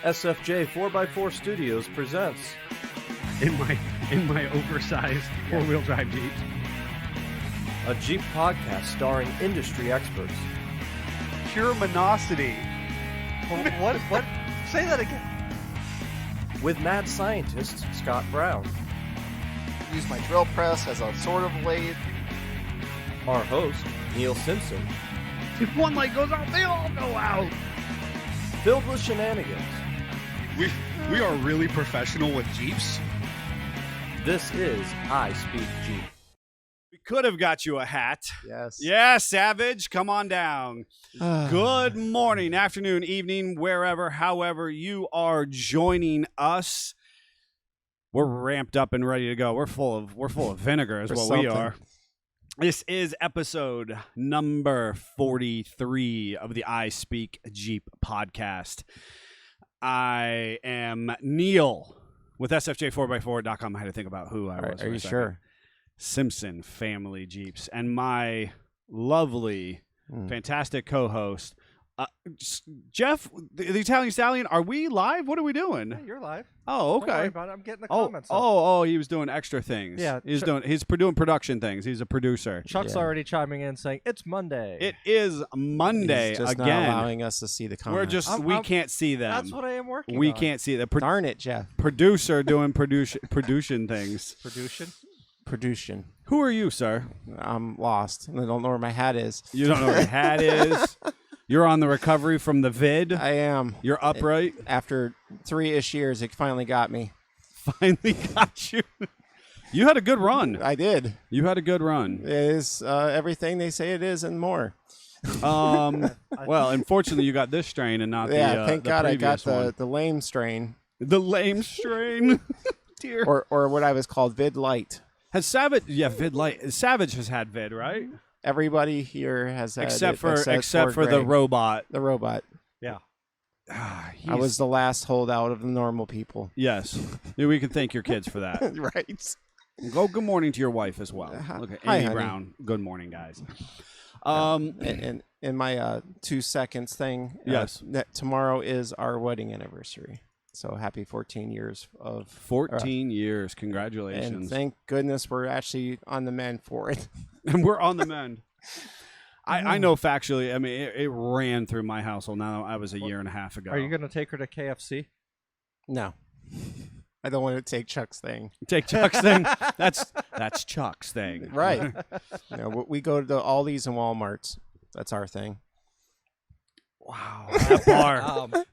SFJ 4x4 Studios presents in my oversized four-wheel drive Jeep. a Jeep podcast starring industry experts. Pure monosity. What? Say that again. With mad scientist Scott Brown, Use my drill press as a sort of lathe. our host Neil Simpson, If one light goes out, they all go out. filled with shenanigans. We are really professional with Jeeps. This is I Speak Jeep. We could have got you a hat. Yes. Yeah, Savage, come on down. Good morning, afternoon, evening, wherever, however you are joining us. We're ramped up and ready to go. We're full of vinegar is what we are. This is episode number 43 of the I Speak Jeep podcast. I am Neil with SFJ4x4.com. I had to think about who I was. Are you sure? Simpson Family Jeeps. And my lovely, fantastic co-host, Jeff, the Italian Stallion. Are we live? What are we doing? Hey, you're live. Oh, Don't worry okay. about it. I'm getting the comments. He was doing extra things. Yeah, he's doing production things. He's a producer. Chuck's already chiming in saying it's Monday. It is Monday He's just again. not allowing us to see the comments. We can't see them. That's what I am working We on. can't see the Darn it, Jeff. producer doing producing things. Production. Who are you, sir? I'm lost. I don't know where my hat is. You don't know where your hat is. You're on the recovery from the vid. I am. You're upright. After 3-ish years, it finally got me. Finally got you. You had a good run. I did. You had a good run. It is everything they say it is and more. Well, unfortunately, you got this strain and not Thank the God I got previous one. the lame strain. The lame strain. Dear. Or what I was called vid light. Has Savage? Yeah, vid light. Savage has had vid, right? Everybody here has had Except it, for poor the Greg. robot. The robot. Yeah. I was the last holdout of the normal people. Yes. We can thank your kids for that. Right. Go good morning to your wife as well. Look at Hi, Amy honey. Brown. Good morning, guys. And in my 2 seconds thing, Yes. that tomorrow is our wedding anniversary. So happy 14 years of 14 years. and Congratulations. thank goodness we're actually on the mend for it. And we're on the mend. I know factually. I mean, it ran through my household. Now I was a year and a half ago. Are you going to take her to KFC? No, I don't want to take Chuck's thing. Take Chuck's thing? That's Chuck's thing. Right. We go to the Aldi's and Walmarts. That's our thing. Wow.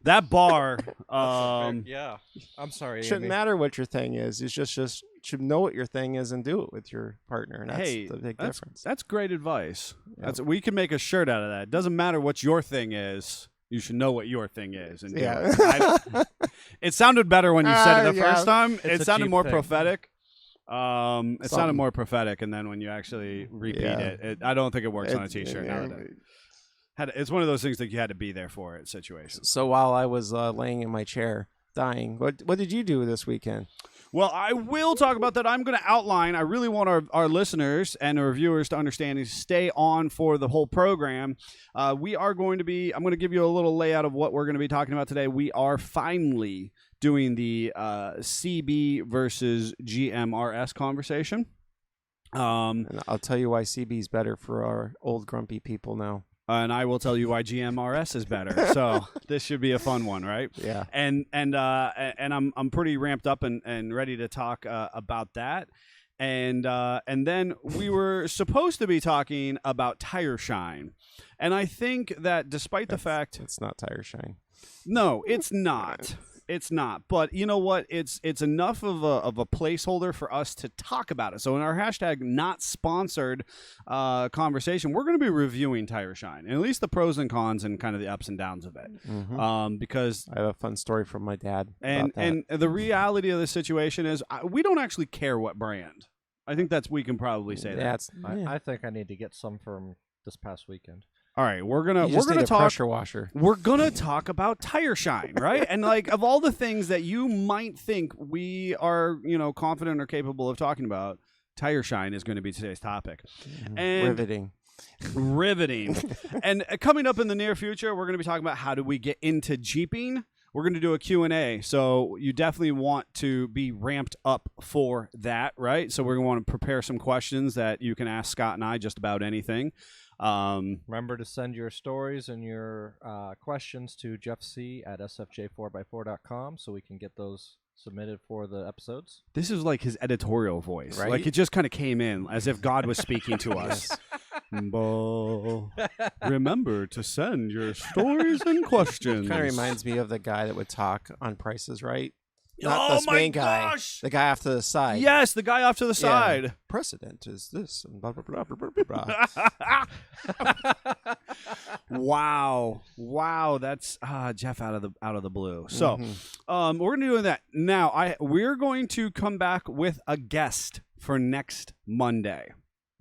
That bar. Yeah. I'm sorry. Shouldn't Amy. matter what your thing is. It's just should know what your thing is and do it with your partner. And that's the big difference. That's great advice. Yeah. We can make a shirt out of that. It doesn't matter what your thing is. You should know what your thing is. And do it. It sounded better when you said it the first time. It's It a sounded Jeep more thing. prophetic. It sounded more prophetic, and then when you actually repeat it, I don't think it works on a T-shirt nowadays. It's one of those things that you had to be there for it situations. So while I was laying in my chair dying, what did you do this weekend? Well, I will talk about that. I'm going to outline. I really want our listeners and our viewers to understand and stay on for the whole program. I'm going to give you a little layout of what we're going to be talking about today. We are finally doing the CB versus GMRS conversation. And I'll tell you why CB is better for our old grumpy people now. And I will tell you why GMRS is better. So this should be a fun one, right? Yeah. And I'm pretty ramped up and ready to talk about that. And then we were supposed to be talking about tire shine. And I think that despite the fact It's not tire shine. no, it's not. It's not. But you know what? It's enough of a placeholder for us to talk about it. So in our hashtag not sponsored conversation, we're going to be reviewing tire shine, and at least the pros and cons and kind of the ups and downs of it. Because I have a fun story from my dad. and the reality of the situation is we don't actually care what brand. I think we can probably say that. I think I need to get some from this past weekend. All right, we're you just need gonna a talk. pressure washer. We're gonna talk about tire shine, right? And like of all the things that you might think we are, confident or capable of talking about, tire shine is going to be today's topic. And Riveting. And coming up in the near future, we're going to be talking about how do we get into Jeeping. we're going to do a Q&A. So you definitely want to be ramped up for that, right? So we're going to want to prepare some questions that you can ask Scott and I just about anything. Remember to send your stories and your questions to jeffc@sfj4x4.com so we can get those submitted for the episodes. This is like his editorial voice. Right? Like it just kind of came in as if God was speaking to us. Remember to send your stories and questions. Kind of reminds me of the guy that would talk on Price is Right. Oh Not this my main guy. gosh! The guy off to the side. Yes, the guy off to the side. Precedent is this and blah blah blah blah blah blah. Wow, that's Jeff out of the blue. So, we're gonna do that now. We're going to come back with a guest for next Monday.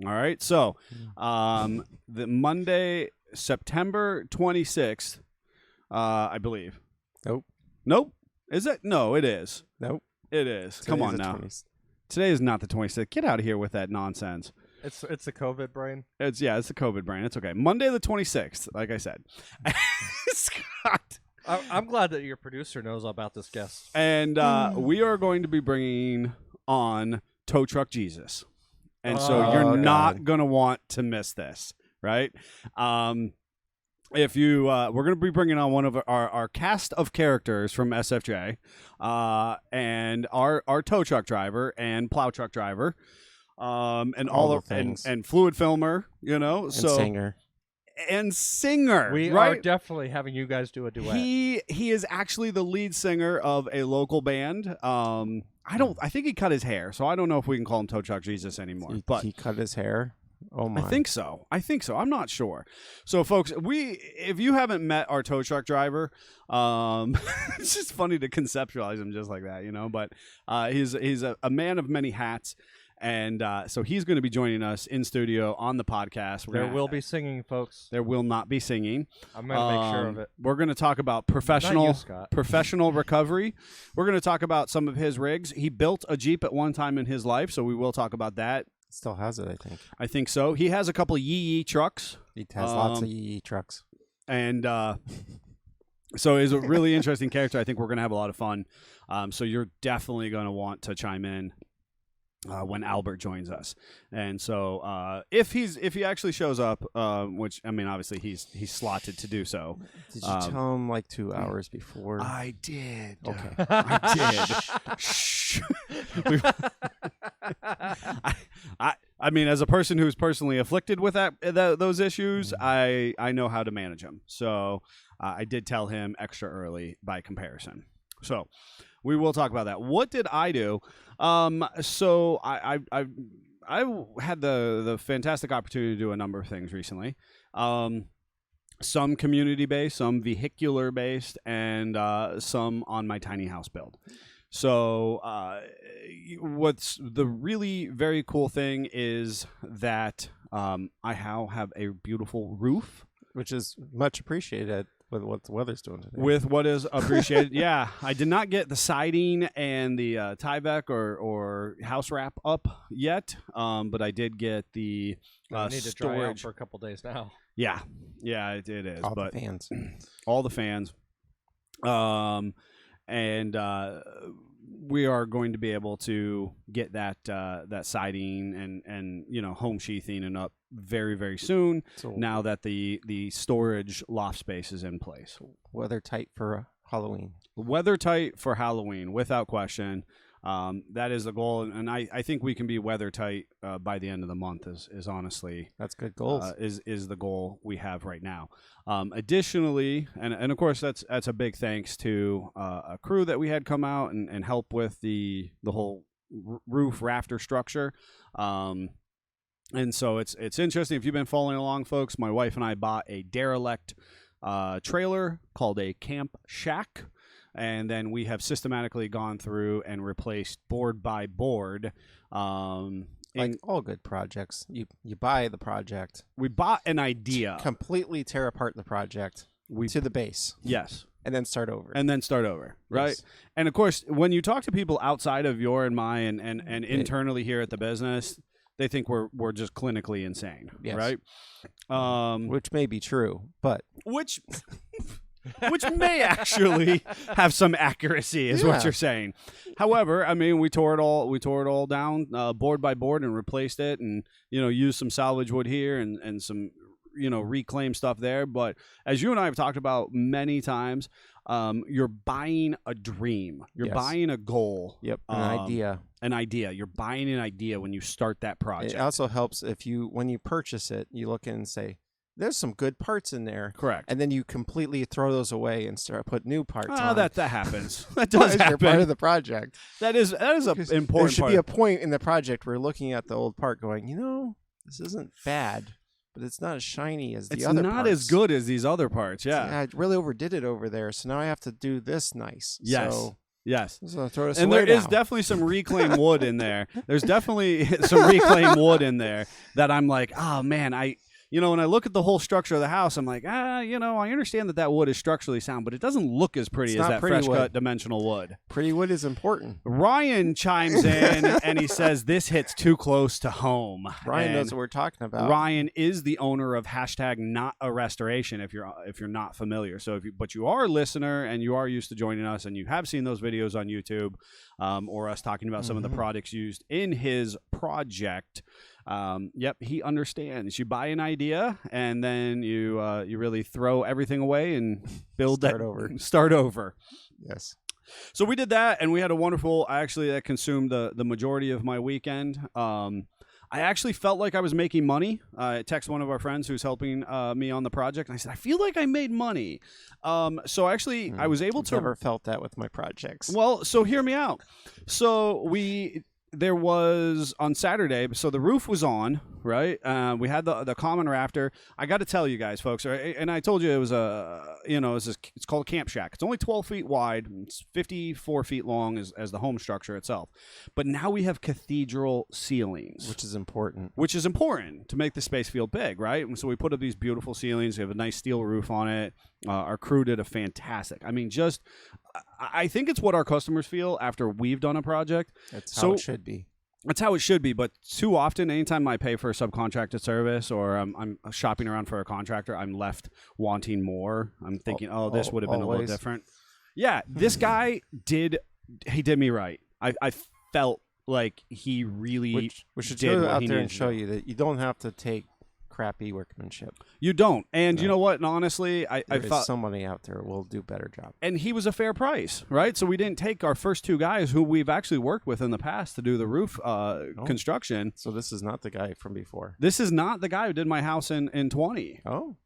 All right, so the Monday, September 26th, I believe. Nope. Is it? No, it is. Nope. It is. Come on now. Today is not the 26th. Get out of here with that nonsense. It's the COVID brain. It's the COVID brain. It's okay. Monday the 26th, like I said. Scott. I'm glad that your producer knows about this guest. And we are going to be bringing on Tow Truck Jesus. And so you're not going to want to miss this, right? If you, we're going to be bringing on one of our cast of characters from SFJ, and our tow truck driver and plow truck driver, and all of things, and fluid filmer, and singer. And singer. We right? are definitely having you guys do a duet. He is actually the lead singer of a local band. I think he cut his hair, so I don't know if we can call him Tow Truck Jesus anymore. But he cut his hair. Oh my! I think so. I'm not sure. So, folks, if you haven't met our tow truck driver, it's just funny to conceptualize him just like that, But he's a man of many hats, and so he's going to be joining us in studio on the podcast. There will be singing, folks. There will not be singing. I'm going to make sure of it. We're going to talk about professional recovery. We're going to talk about some of his rigs. He built a Jeep at one time in his life, so we will talk about that. Still has it, I think. I think so. He has a couple of Yee trucks. He has lots of Yee trucks. And so he's a really interesting character. I think we're going to have a lot of fun. So you're definitely going to want to chime in when Albert joins us. And so if he actually shows up, which, I mean, obviously he's slotted to do so. Did you tell him like 2 hours before? I did. Okay. I did. Shh. I mean, as a person who's personally afflicted with those issues, I know how to manage them. So I did tell him extra early by comparison. So we will talk about that. What did I do? So I had the fantastic opportunity to do a number of things recently. Some community-based, some vehicular-based, and some on my tiny house build. So what's the really very cool thing is that I now have a beautiful roof. Which is much appreciated with what the weather's doing today. With what is appreciated. Yeah, I did not get the siding and the Tyvek or house wrap up yet, but I did get the I need to storage. dry out for a couple days now. Yeah, it is. All but the fans. All the fans. And we are going to be able to get that siding and home sheathing and up very, very soon. So now that the storage loft space is in place. Weather tight for Halloween. Weather tight for Halloween, without question. That is the goal, and I think we can be weather tight by the end of the month. Is honestly that's good goals. Is the goal we have right now. Additionally, and of course that's a big thanks to a crew that we had come out and help with the whole roof rafter structure. And so it's interesting. If you've been following along, folks, my wife and I bought a derelict trailer called a Camp Shack. And then we have systematically gone through and replaced board by board. Like all good projects, you buy the project. We bought an idea. Completely tear apart the project to the base. Yes. And then start over. Right? Yes. And, of course, when you talk to people outside of your and my and internally here at the business, they think we're just clinically insane, yes. Right? Which may be true, but... Which... which may actually have some accuracy, is what you're saying. However, I mean, we tore it all down, board by board, and replaced it, and used some salvage wood here and some reclaim stuff there. But as you and I have talked about many times, you're buying a dream. You're buying a goal. Yep, an idea. You're buying an idea when you start that project. It also helps when you purchase it, you look in and say, there's some good parts in there. Correct. And then you completely throw those away and put new parts on. That happens. That does happen. You're part of the project. That is an important part. There should be a point in the project where you're looking at the old part going, this isn't bad, but it's not as shiny as the other parts. It's not as good as these other parts, yeah. I really overdid it over there, so now I have to do this nice. Yes. So, yes. So throw this and away there is now. definitely some reclaimed wood in there. There's definitely some reclaimed wood in there that I'm like, oh, man, when I look at the whole structure of the house, I'm like, I understand that wood is structurally sound, but it doesn't look as pretty as that fresh cut dimensional wood. Pretty wood is important. Ryan chimes in and he says, this hits too close to home. Ryan knows what we're talking about. Ryan is the owner of #NotARestoration if you're not familiar. So but you are a listener and you are used to joining us and you have seen those videos on YouTube or us talking about some of the products used in his project. Yep, he understands. You buy an idea and then you really throw everything away and start over. Yes. So we did that, and we had a wonderful. That consumed the majority of my weekend. I actually felt like I was making money. I texted one of our friends who's helping me on the project, and I said, I feel like I made money. So actually, I was able to. Never felt that with my projects. Well, so hear me out. So there was on Saturday, so the roof was on, right? We had the common rafter. I got to tell you guys, folks, and I told you it was it's called a camp shack. It's only 12 feet wide. It's 54 feet long as the home structure itself. But now we have cathedral ceilings. Which is important. Which is important to make the space feel big, right? And so we put up these beautiful ceilings. We have a nice steel roof on it. Our crew did a fantastic. I mean, I think it's what our customers feel after we've done a project. That's how it should be. That's how it should be, but too often, anytime I pay for a subcontracted service or I'm shopping around for a contractor, I'm left wanting more. I'm thinking, this would have been a little different. Yeah, this guy did me right. I felt like he really should did go what out he there needed and show you that you don't have to take crappy workmanship. You don't. And you know what? And honestly, I thought somebody out there will do a better job. And he was a fair price, right? So we didn't take our first two guys who we've actually worked with in the past to do the roof construction. So this is not the guy from before. This is not the guy who did my house in 20. Oh.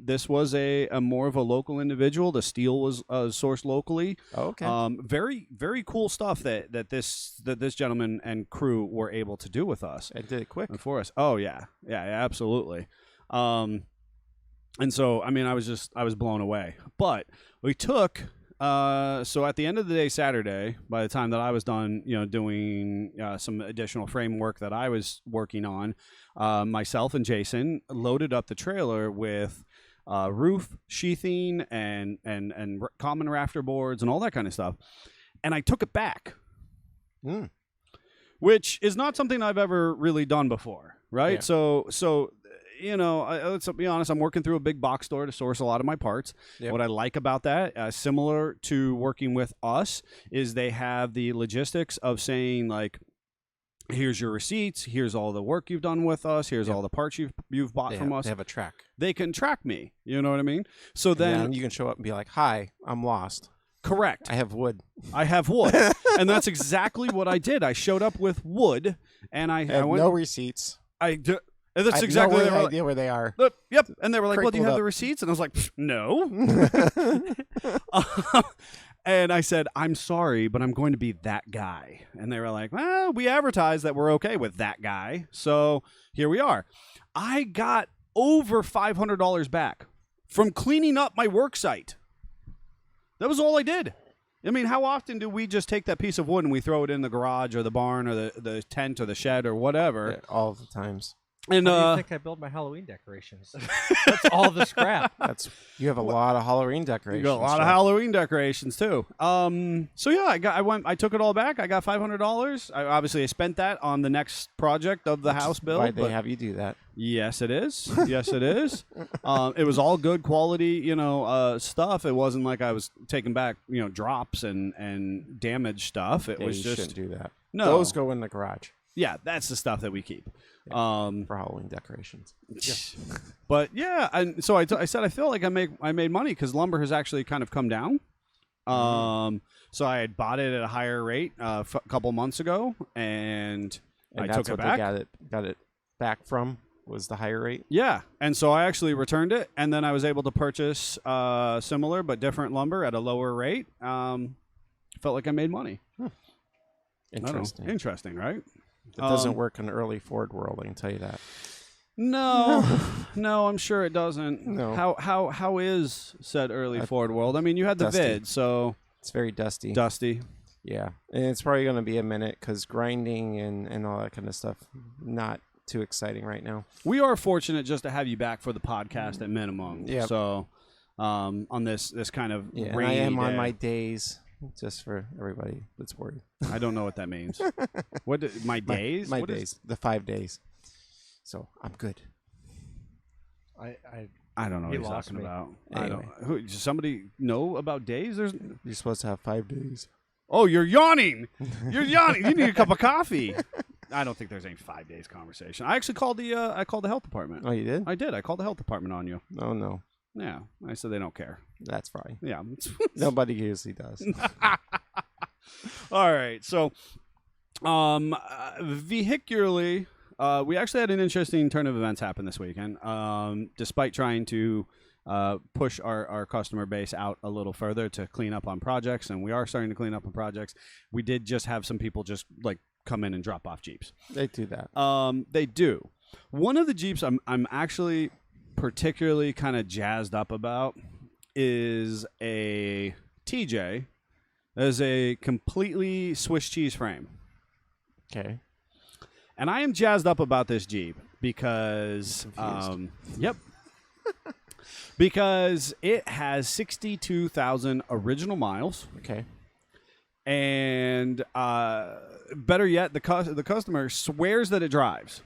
This was a more of a local individual. The steel was sourced locally. Oh, okay. Very, very cool stuff that this gentleman and crew were able to do with us. And did it quick for us. Oh yeah, absolutely. And so I mean, I was blown away. But we took. So at the end of the day, Saturday, by the time that I was done, doing some additional framework that I was working on, myself and Jason loaded up the trailer with roof sheathing and common rafter boards and all that kind of stuff, and I took it back, which is not something I've ever really done before, right? Yeah. So. Let's be honest, I'm working through a big box store to source a lot of my parts. Yep. What I like about that, similar to working with us, is they have the logistics of saying, like, here's your receipts, here's all the work you've done with us, here's all the parts you've bought from us. They have a track. They can track me, you know what I mean? So then you can show up and be like, hi, I'm lost. Correct. I have wood. And that's exactly what I did. I showed up with wood, and I went, no receipts. And that's exactly no idea where they are. Yep. And they were like, well, do you have the receipts? And I was like, no. And I said, I'm sorry, but I'm going to be that guy. And they were like, well, we advertised that we're okay with that guy. So here we are. I got over $500 back from cleaning up my work site. That was all I did. I mean, how often do we just take that piece of wood and we throw it in the garage or the barn or the tent or the shed or whatever? Yeah, all the times. And how do you think I build my Halloween decorations? That's all the scrap. You have a lot of Halloween decorations. You got a lot of Halloween decorations too. So yeah, I took it all back. I got $500. I spent that on the next project of the house build. Why'd they have you do that? Yes, it is. Yes, it is. It was all good quality, stuff. It wasn't like I was taking back, drops and damaged stuff. It was you just shouldn't do that. No. Those go in the garage. Yeah, that's the stuff that we keep. For Halloween decorations. But yeah, and so I said I feel like I made money because lumber has actually kind of come down. So I had bought it at a higher rate a couple months ago, and I that's took it what back. They got it back from was the higher rate. Yeah, and so I actually returned it, and then I was able to purchase similar but different lumber at a lower rate. Felt like I made money. Interesting. Interesting, right? It doesn't work in the early Ford world, I can tell you that. No, I'm sure it doesn't. No. How is said early Ford world? I mean, you had the dusty. vid, so It's very dusty. Dusty. Yeah, and it's probably going to be a minute because grinding and all that kind of stuff, not too exciting right now. We are fortunate just to have you back for the podcast at minimum. Yeah. So, on this kind of Yeah, and rainy I am day. on my days, just for everybody that's worried. I don't know what that means. My days? My What is- days. The 5 days. So I'm good. I don't know what He he's lost talking me. about. Anyway. Does somebody know about days? You're supposed to have 5 days. Oh, you're yawning. You're yawning. You need a cup of coffee. I don't think there's any 5 days conversation. I actually called the health department. Oh, you did? I did. I called the health department on you. Oh, no. Yeah. I said they don't care. That's fine. Yeah. Nobody usually does. All right. So, vehicularly, we actually had an interesting turn of events happen this weekend. Despite trying to push our customer base out a little further to clean up on projects, and we are starting to clean up on projects, we did just have some people just like come in and drop off Jeeps. They do that. They do. One of the Jeeps I'm actually particularly kind of jazzed up about is a TJ. There's a completely Swiss cheese frame. Okay. And I am jazzed up about this Jeep because, yep, because it has 62,000 original miles, Okay. and better yet, the customer swears that it drives,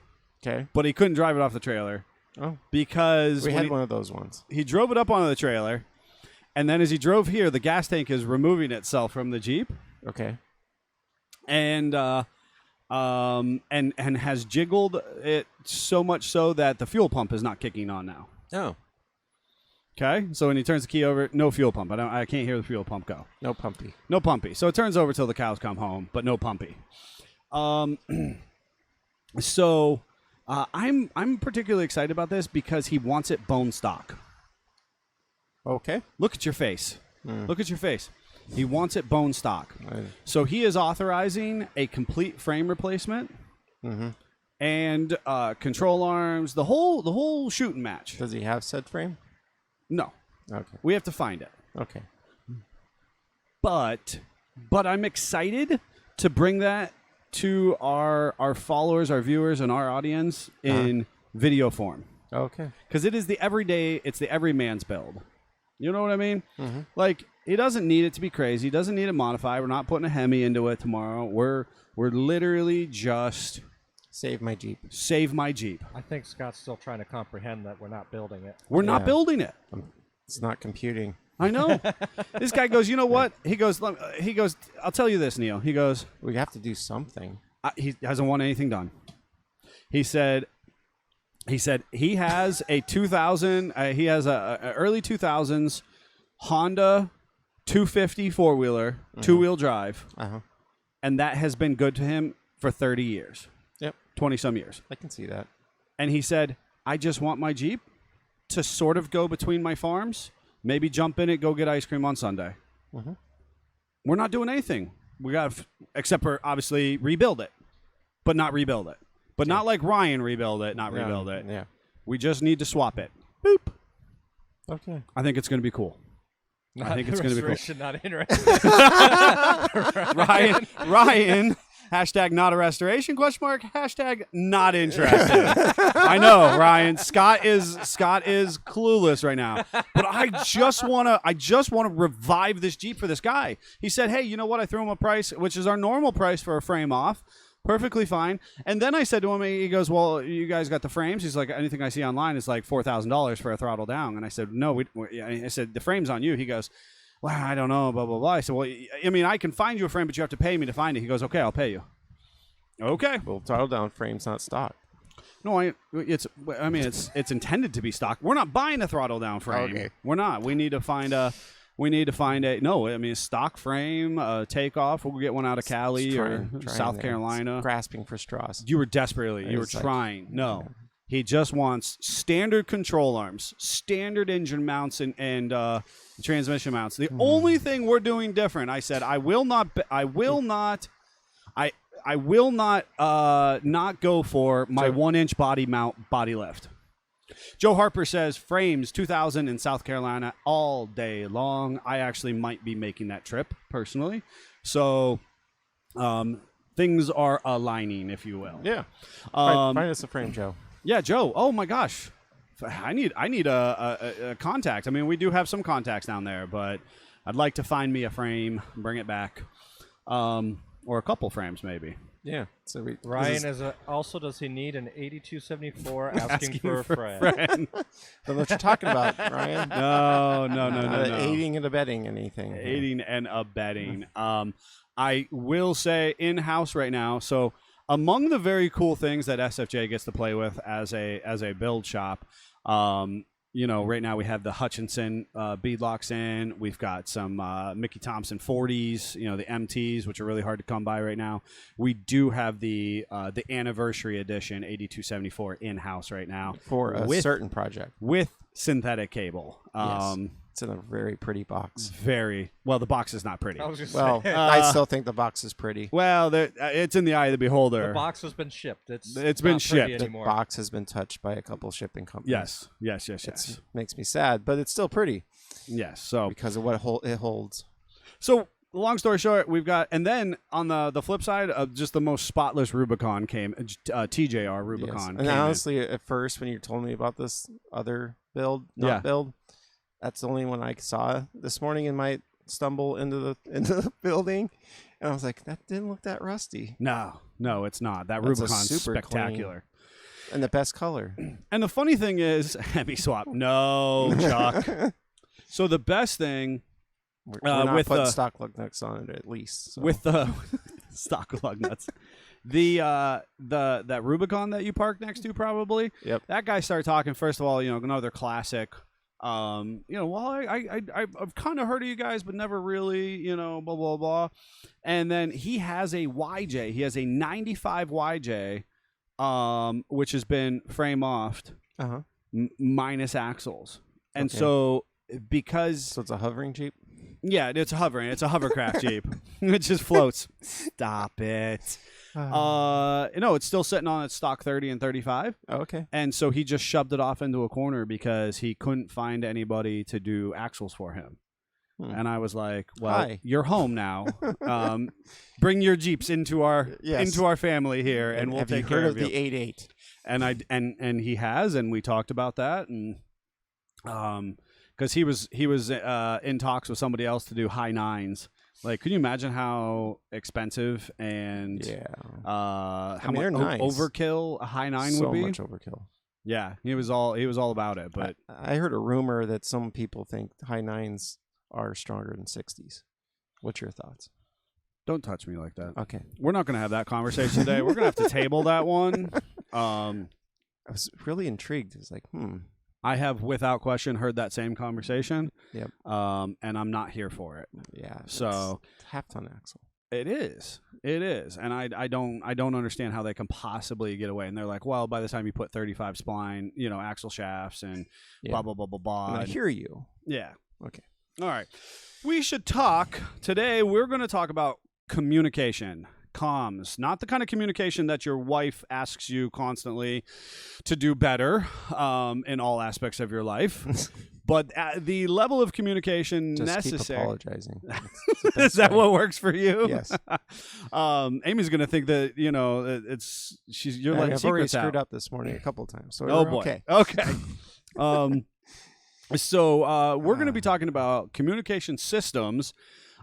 Okay. but he couldn't drive it off the trailer Oh, because we when had one of those ones. he drove it up onto the trailer, and then as he drove here, the gas tank is removing itself from the Jeep, Okay. and has jiggled it so much so that the fuel pump is not kicking on now. Oh, Okay, so when he turns the key over, no fuel pump. I can't hear the fuel pump go. no pumpy. No pumpy. So it turns over till the cows come home, but no pumpy. So I'm particularly excited about this because he wants it bone stock. Okay. Look at your face. Look at your face. He wants it bone stock. So he is authorizing a complete frame replacement and control arms, the whole shooting match. Does he have said frame? No, Okay. we have to find it. Okay. But I'm excited to bring that to our followers, our viewers, and our audience in video form. Okay. Because it's the everyman's build. You know what I mean? Like, he doesn't need it to be crazy. He doesn't need it modified. We're not putting a Hemi into it tomorrow. We're literally just Save my Jeep. save my Jeep. I think Scott's still trying to comprehend that we're not building it. We're not Yeah. building it. It's not computing. I know. This guy goes, you know what? He goes, I'll tell you this, Neil. He goes, We have to do something. he hasn't want anything done. He said he has a 2000. He has a early 2000s Honda 250 4-wheeler, 2-wheel drive, and that has been good to him for 30 years. Yep. 20 some years. I can see that. And he said, I just want my Jeep to sort of go between my farms, maybe jump in it, go get ice cream on Sunday. We're not doing anything. We got except for obviously rebuild it, but not rebuild it. But not like Ryan rebuild it, not rebuild it. Yeah. We just need to swap it. Boop. Okay. I think it's going to be cool. I think it's going to be cool. Restoration, not interested. Ryan, hashtag not a restoration, > hashtag not interested. I know, Ryan. Scott is clueless right now. But I just want to revive this Jeep for this guy. He said, hey, you know what? I threw him a price, which is our normal price for a frame off. Perfectly fine. And then I said to him, he goes, well, you guys got the frames? He's like, anything I see online is like $4,000 for a throttle down. And I said, no, I said, the frame's on you. He goes, well, I don't know, blah, blah, blah. I said, well, I mean, I can find you a frame, but you have to pay me to find it. He goes, okay, I'll pay you. Okay. Well, throttle down frame's not stock. No, it's intended to be stock. We're not buying a throttle down frame. Okay. We're not. We need to find a no. I mean, a stock frame, takeoff. We'll get one out of Cali or South Carolina. Grasping for straws. You were desperately. You were trying. No, he just wants standard control arms, standard engine mounts, and transmission mounts. The only thing we're doing different, I said, I will not not go for my 1-inch body mount body lift. Joe Harper says frames 2000 in South Carolina all day long. I actually might be making that trip personally. So things are aligning, if you will. Yeah. Find us a frame, Joe. Yeah, Joe. Oh my gosh. I need a contact. I mean, we do have some contacts down there, but I'd like to find me a frame, bring it back. Or a couple frames, maybe. Yeah. So Ryan also, does he need an 8274 asking for a friend? But what you're talking about, Ryan? No. Aiding and abetting anything. Aiding and abetting. I will say in-house right now. So among the very cool things that SFJ gets to play with as a build shop, right now we have the Hutchinson beadlocks in. We've got some Mickey Thompson 40s, the MTs, which are really hard to come by right now. We do have the anniversary edition 8274 in-house right now for a certain project with synthetic cable. Yes. It's in a very pretty box. Very well. The box is not pretty. I still think the box is pretty. Well, it's in the eye of the beholder. The box has been shipped. It's been shipped. The box has been touched by a couple shipping companies. Yes. It makes me sad, but it's still pretty. Yes. So because of what it holds. So long story short, we've got, and then on the flip side, just the most spotless Rubicon came, TJR Rubicon. Yes. And came honestly, at first when you told me about this other build, build. That's the only one I saw this morning in my stumble into the building, and I was like, that didn't look that rusty. No, it's not. That Rubicon's super spectacular. Clean. And the best color. And the funny thing is, Hemi swap. No, Chuck. So the best thing, we're not with putting stock lug nuts on it at least. So. With the stock lug nuts. That Rubicon that you parked next to, probably. Yep. That guy started talking. First of all, another classic. I've kind of heard of you guys, but never really, blah, blah, blah. And then he has a YJ. He has a 95 YJ, which has been frame-offed, minus axles. And so because... So it's a hovering Jeep? Yeah, it's hovering. It's a hovercraft Jeep. It just floats. Stop it. It's still sitting on its stock 30 and 35. Oh, okay. And so he just shoved it off into a corner because he couldn't find anybody to do axles for him. And I was like, well, you're home now. Bring your Jeeps into our family here, and we'll take care of you. Have you heard of the 8.8? And he has, and we talked about that, and because he was in talks with somebody else to do high nines. Like, could you imagine how expensive and how much nice. Overkill a high 9 would be? So much overkill. Yeah, he was all about it. But I heard a rumor that some people think high 9s are stronger than 60s. What's your thoughts? Don't touch me like that. Okay, we're not going to have that conversation today. We're going to have to table that one. I was really intrigued. It was like, I have, without question, heard that same conversation. Yep. And I'm not here for it. Yeah. So half-ton axle. It is, and I don't understand how they can possibly get away. And they're like, well, by the time you put 35 spline, axle shafts and blah blah blah blah blah. I hear you. Yeah. Okay. All right. We should talk today. We're going to talk about communication. Comms, not the kind of communication that your wife asks you constantly to do better in all aspects of your life, but the level of communication just necessary. Keep apologizing. Is that what works for you? Yes. Amy's gonna think that you're letting I've secrets already out. screwed up this morning a couple times. So oh boy. Okay. So we're going to be talking about communication systems.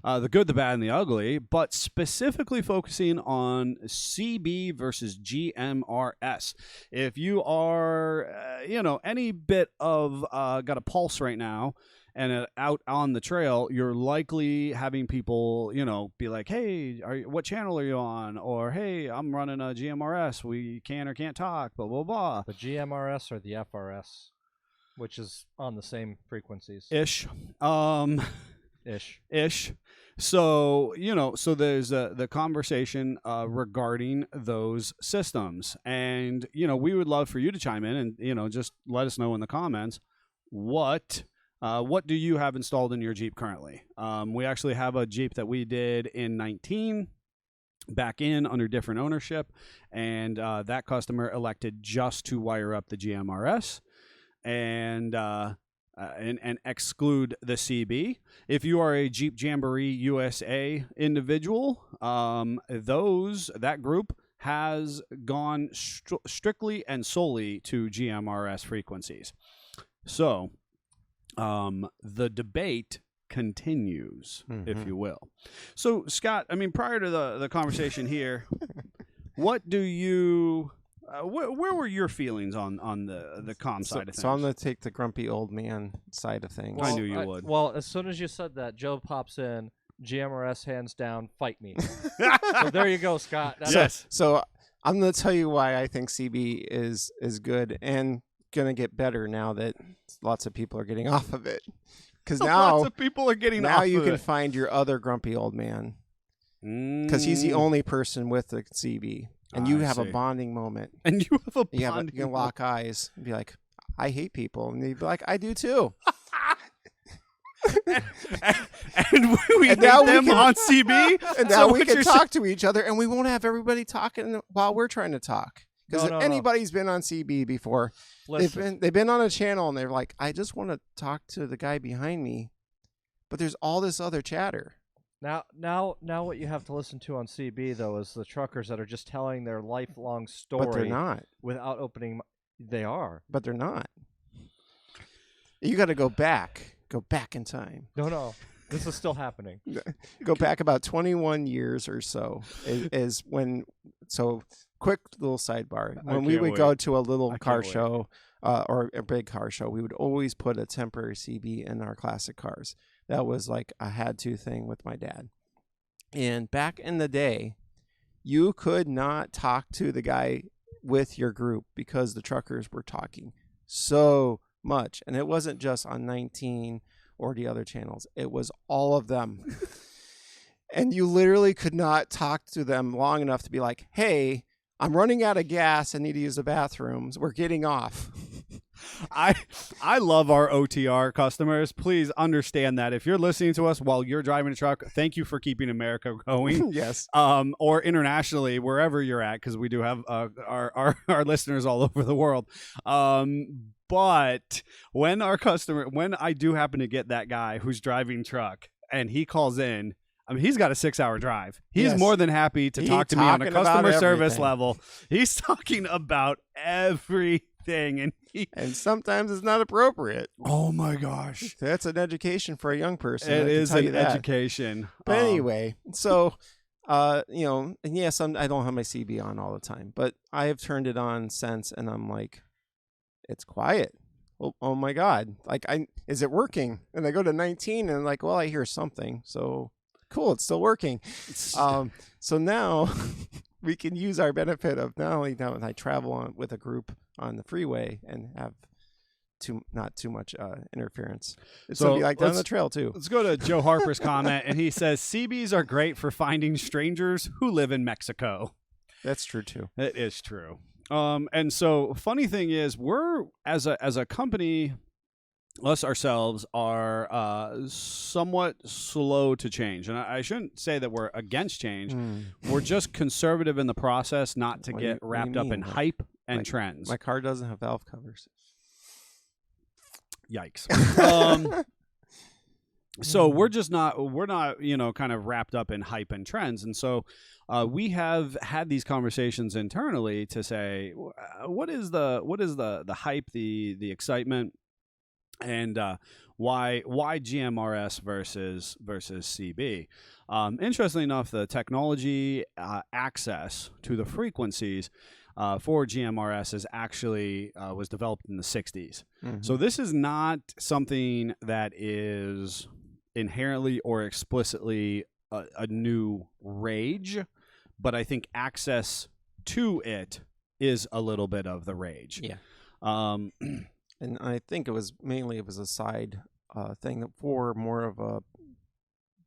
the good, the bad, and the ugly, but specifically focusing on CB versus GMRS. If you are, any bit of got a pulse right now and out on the trail, you're likely having people, be like, hey, what channel are you on? Or, hey, I'm running a GMRS. We can or can't talk, blah, blah, blah. The GMRS or the FRS, which is on the same frequencies. Ish. Ish. So, so there's the conversation regarding those systems. And, we would love for you to chime in and, just let us know in the comments what do you have installed in your Jeep currently? We actually have a Jeep that we did in 19 back in under different ownership. And that customer elected just to wire up the GMRS and exclude the CB. If you are a Jeep Jamboree USA individual, that group has gone strictly and solely to GMRS frequencies. So the debate continues, if you will. So, Scott, prior to the conversation here, what do you... where were your feelings on the comm side of things? So I'm going to take the grumpy old man side of things. I knew you would. Well, as soon as you said that, Joe pops in, GMRS hands down, fight me. So there you go, Scott. Yes. So I'm going to tell you why I think CB is good and going to get better now that lots of people are getting off of it. Because now lots of people are getting off now you of can it. find your other grumpy old man. Because he's the only person with the CB. And you have a bonding moment. And you have a you bonding can lock eyes and be like, I hate people. And you'd be like, I do too. and we hate them on CB. And now we can talk to each other and we won't have everybody talking while we're trying to talk. Because if anybody's been on CB before, they've been on a channel and they're like, I just want to talk to the guy behind me. But there's all this other chatter. Now, what you have to listen to on CB though is the truckers that are just telling their lifelong story. But they're not. Without opening. They are. But they're not. You got to go back in time. No. This is still happening. Go back about 21 years or so is when. So quick little sidebar. When we would go to a little car show or a big car show, we would always put a temporary CB in our classic cars. That was like a had-to thing with my dad. And back in the day, you could not talk to the guy with your group because the truckers were talking so much. And it wasn't just on 19 or the other channels. It was all of them. And you literally could not talk to them long enough to be like, hey, I'm running out of gas. I need to use the bathrooms. We're getting off. I love our OTR customers. Please understand that if you're listening to us while you're driving a truck, thank you for keeping America going. Yes. Or internationally, wherever you're at, because we do have our listeners all over the world. But when I do happen to get that guy who's driving truck and he calls in, he's got a 6-hour drive. He's more than happy to talk to me on a customer service level. He's talking about everything. And sometimes it's not appropriate. Oh, my gosh. That's an education for a young person. It is an education. But anyway, so, and yes, I don't have my CB on all the time. But I have turned it on since, and I'm like, it's quiet. Oh my God. Like, is it working? And I go to 19, and I'm like, well, I hear something. So... cool, it's still working. So now we can use our benefit of not only now when I travel with a group on the freeway and have not too much interference. It's so be like down the trail too. Let's go to Joe Harper's comment, and he says CBs are great for finding strangers who live in Mexico. That's true too. It is true. And so funny thing is, we're as a company. Us ourselves are somewhat slow to change. And I shouldn't say that we're against change. We're just conservative in the process, not to get wrapped up in hype and trends. My car doesn't have valve covers. Yikes. So we're not, kind of wrapped up in hype and trends. And so we have had these conversations internally to say, what is the hype, the excitement? And Why GMRS versus CB? Interestingly enough, the technology access to the frequencies for GMRS is actually was developed in the 60s. So this is not something that is inherently or explicitly a new rage, but I think access to it is a little bit of the rage. Yeah. And I think it was a side thing for more of a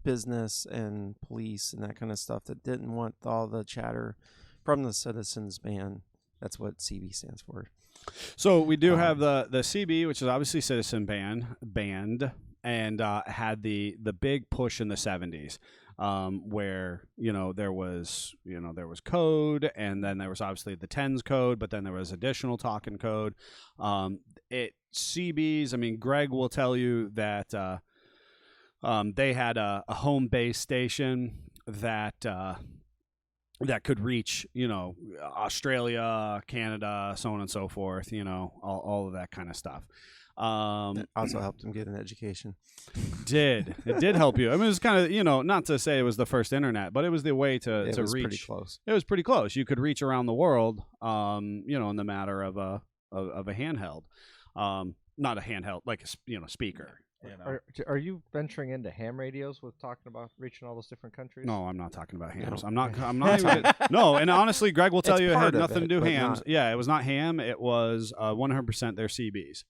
business and police and that kind of stuff that didn't want all the chatter from the citizens band. That's what CB stands for. So we do have the CB, which is obviously Citizen Band, and had the big push in the 70s, where there was code, and then there was obviously the tens code, but then there was additional talking code. CBs. I mean, Greg will tell you that they had a home base station that could reach, Australia, Canada, so on and so forth, all of that kind of stuff. It also helped him get an education. It did help you. I mean, it was kind of, not to say it was the first internet, but it was the way to It was reach. pretty close. It was pretty close. You could reach around the world, in the matter of a handheld, not a handheld, like a speaker. Are you venturing into ham radios with talking about reaching all those different countries? No, I'm not talking about hams. No. I'm not even. No, and honestly, Greg will tell you it had part of nothing to it, do but hams. not- Yeah, it was not ham. It was 100% their CBs.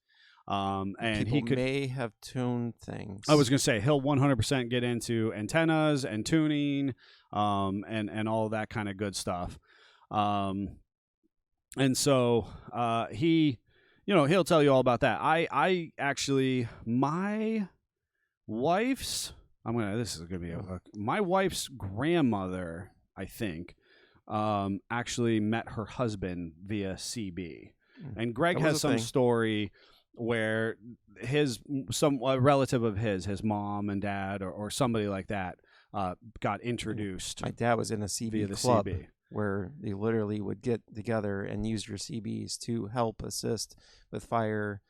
And People he could. may have tuned things. I was going to say he'll 100% get into antennas and tuning, and all that kind of good stuff. And so he. He'll tell you all about that. I actually, my wife's, my wife's grandmother, I think, actually met her husband via CB. And Greg That was has a some thing. story where a relative of his mom and dad or somebody like that, got introduced My dad was in a via CB the club CB. where they literally would get together and use your CBs to help assist with fire,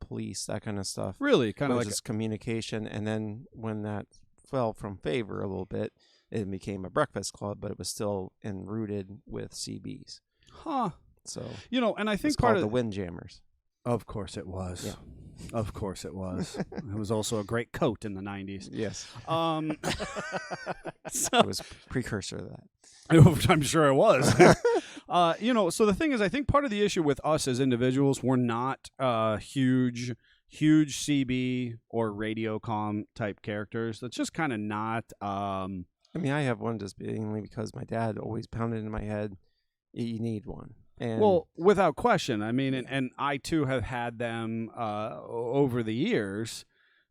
police, that kind of stuff. Really, kind of like just communication. And then when that fell from favor a little bit, it became a breakfast club, but it was still enrooted with CBs. huh? So And I it's think called part the of Windjammers. Of course it was. Yeah. Of course it was. It was also a great coat in the 90s. Yes, So, it was precursor to that. I'm sure it was. So the thing is, I think part of the issue with us as individuals, we're not huge CB or radiocom type characters. That's just kind of not. I mean, I have one just mainly because my dad always pounded in my head, you need one. And Well, without question. I mean, and I too have had them over the years,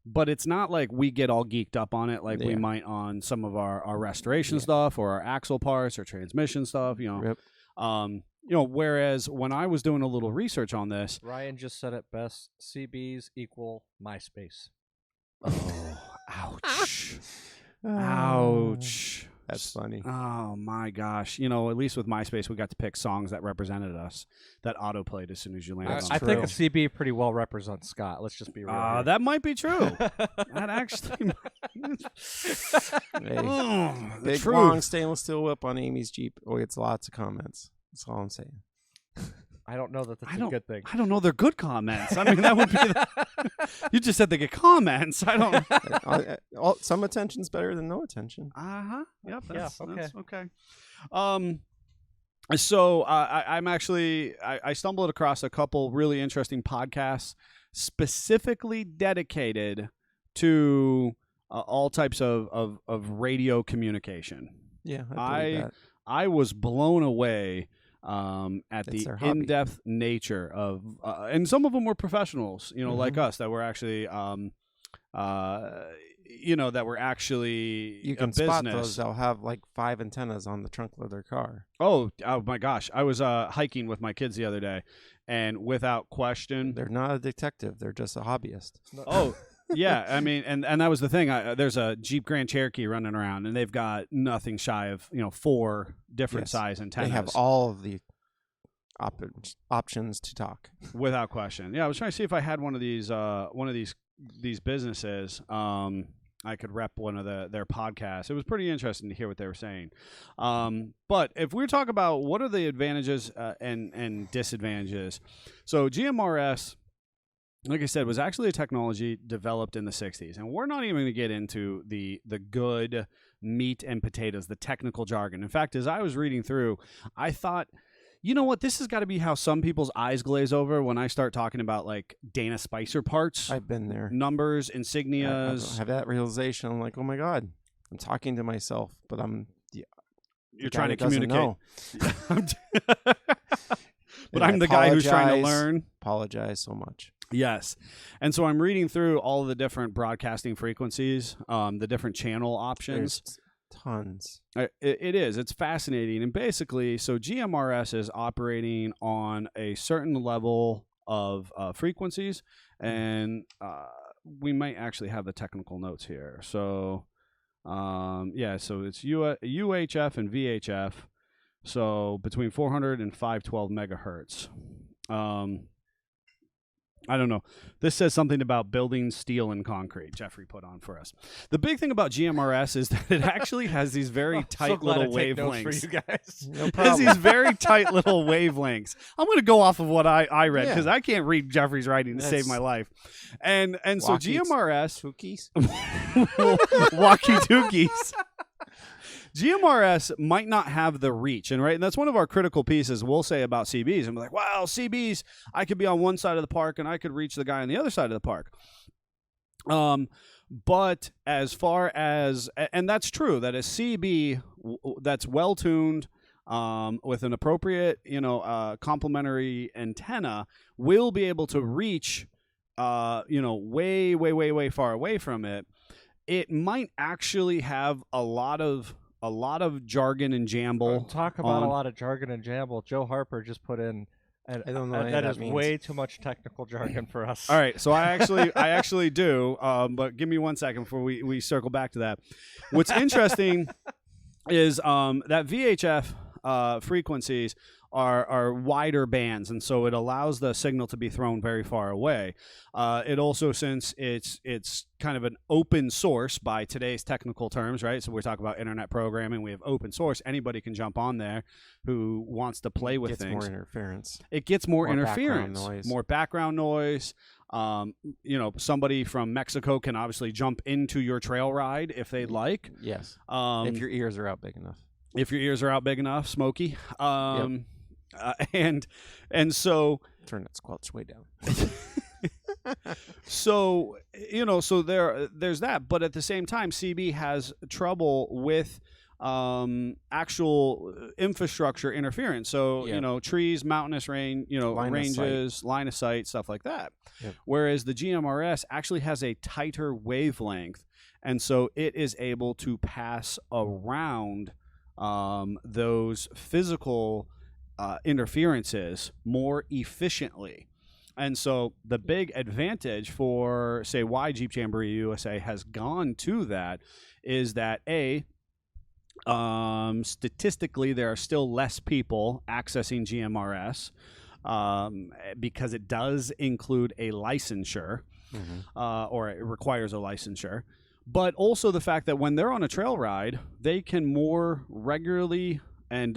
but it's not like we get all geeked up on it like we Yeah. might on some of our restoration Yeah. stuff or our axle parts or transmission stuff. Rip. Whereas when I was doing a little research on this, Ryan just said it best. CBs equal MySpace. oh, ouch, Ah, ouch. That's funny. Oh my gosh! At least with MySpace, we got to pick songs that represented us that autoplayed as soon as you landed That's on. I it. think a true. CB pretty well represents Scott. Let's just be real. here. That might be true. That actually. Hey, Oh, the big truth. long stainless steel whip on Amy's Jeep. Oh, it's lots of comments. That's all I'm saying. I don't know that that's I a don't- good thing. I don't know. They're good comments. I mean, that would be. You just said they get comments. I don't. Some attention's better than no attention. Yep. Yeah, That's okay. okay. So I'm actually I stumbled across a couple really interesting podcasts specifically dedicated to all types of radio communication. Yeah, I believe that. I was blown away at It's the their hobby. in-depth nature of, and some of them were professionals, like us that were actually, that were actually You can a spot business. those. They'll have like 5 antennas on the trunk of their car. Oh my gosh! I was hiking with my kids the other day, and without question, They're not a detective. They're just a hobbyist. oh. Yeah, I mean, and that was the thing. There's a Jeep Grand Cherokee running around, and they've got nothing shy of 4 different Yes. size antennas. They have all of the options to talk. Without question. Yeah, I was trying to see if I had one of these these businesses. I could rep one of their podcasts. It was pretty interesting to hear what they were saying. But if we talk about what are the advantages and disadvantages, so GMRS, like I said, was actually a technology developed in the 60s. And we're not even going to get into the good meat and potatoes, the technical jargon. In fact, as I was reading through, I thought, you know what? This has got to be how some people's eyes glaze over when I start talking about like Dana Spicer parts. I've been there. Numbers, insignias. I have that realization. I'm like, oh my God, I'm talking to myself, but You're trying to communicate. Know. But I'm the guy who's trying to learn. Apologize so much. Yes. And so I'm reading through all of the different broadcasting frequencies, the different channel options. There's tons. It is. It's fascinating. And basically, so GMRS is operating on a certain level of frequencies, and we might actually have the technical notes here. So, so it's UHF and VHF, so between 400 and 512 megahertz. I don't know. This says something about building steel and concrete. Jeffrey put on for us. The big thing about GMRS is that it actually has these very tight little wavelengths. For you guys. No It has problem. these very tight little wavelengths. I'm going to go off of what I read because I can't read Jeffrey's writing to save my life. And so GMRS Cookies. walkie-talkies. GMRS might not have the reach, and that's one of our critical pieces we'll say about CBs. And we're like, wow, CBs, I could be on one side of the park and I could reach the guy on the other side of the park. But as far as, and that's true, that a CB that's well tuned, with an appropriate, complementary antenna will be able to reach, way, way, way, way far away from it. It might actually have a lot of jargon and jamble. Talk about a lot of jargon and jamble. Joe Harper just put in, and I don't know what that that is means. way too much technical jargon for us. All right, so I actually do, but give me 1 second before we circle back to that. What's interesting is that VHF frequencies are wider bands, and so it allows the signal to be thrown very far away. It also, since it's kind of an open source by today's technical terms, right? So we're talking about internet programming. We have open source. Anybody can jump on there who wants to play with things. More interference. It gets more interference, background noise. more background noise. Somebody from Mexico can obviously jump into your trail ride if they'd like. Yes. If your ears are out big enough. If your ears are out big enough, Smokey. And so turn that squelch way down. So there's that, but at the same time, CB has trouble with actual infrastructure interference. So trees, mountainous ranges, line of sight, stuff like that. Yep. Whereas the GMRS actually has a tighter wavelength, and so it is able to pass around those physical interferences more efficiently. And so the big advantage for, say, why Jeep Jamboree USA has gone to that is that, statistically, there are still less people accessing GMRS because it does include a licensure, or it requires a licensure. But also the fact that when they're on a trail ride, they can more regularly and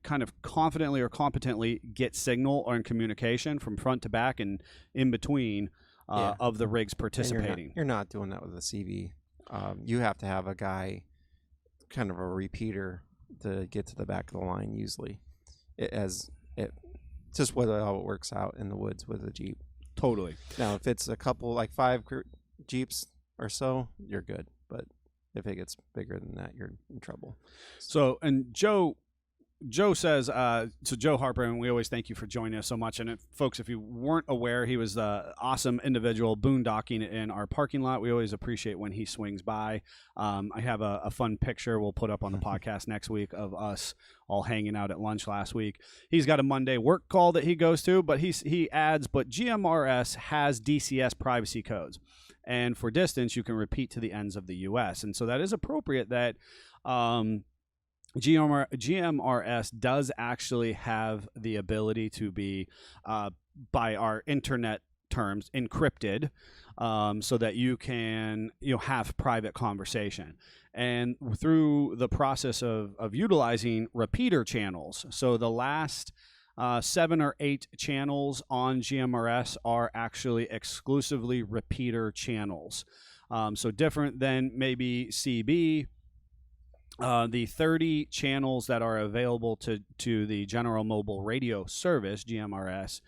kind of confidently or competently get signal or in communication from front to back and in between of the rigs participating. You're not doing that with a CV. You have to have a guy, kind of a repeater, to get to the back of the line. Usually, just how it works out in the woods with a Jeep. Totally. Now, if it's a couple, like 5 Jeeps or so, you're good. But if it gets bigger than that, you're in trouble. So, and Joe says, so Joe Harper, and we always thank you for joining us so much. And folks, if you weren't aware, he was the awesome individual boondocking in our parking lot. We always appreciate when he swings by. I have a fun picture we'll put up on the podcast next week of us all hanging out at lunch last week. He's got a Monday work call that he goes to, but he adds, but GMRS has DCS privacy codes. And for distance, you can repeat to the ends of the U.S. And so that is appropriate that GMRS does actually have the ability to be, by our internet terms encrypted, so that you can have private conversation. And through the process of utilizing repeater channels, so the last 7 or 8 channels on GMRS are actually exclusively repeater channels. So different than maybe CB. The 30 channels that are available to the General Mobile Radio Service, GMRS,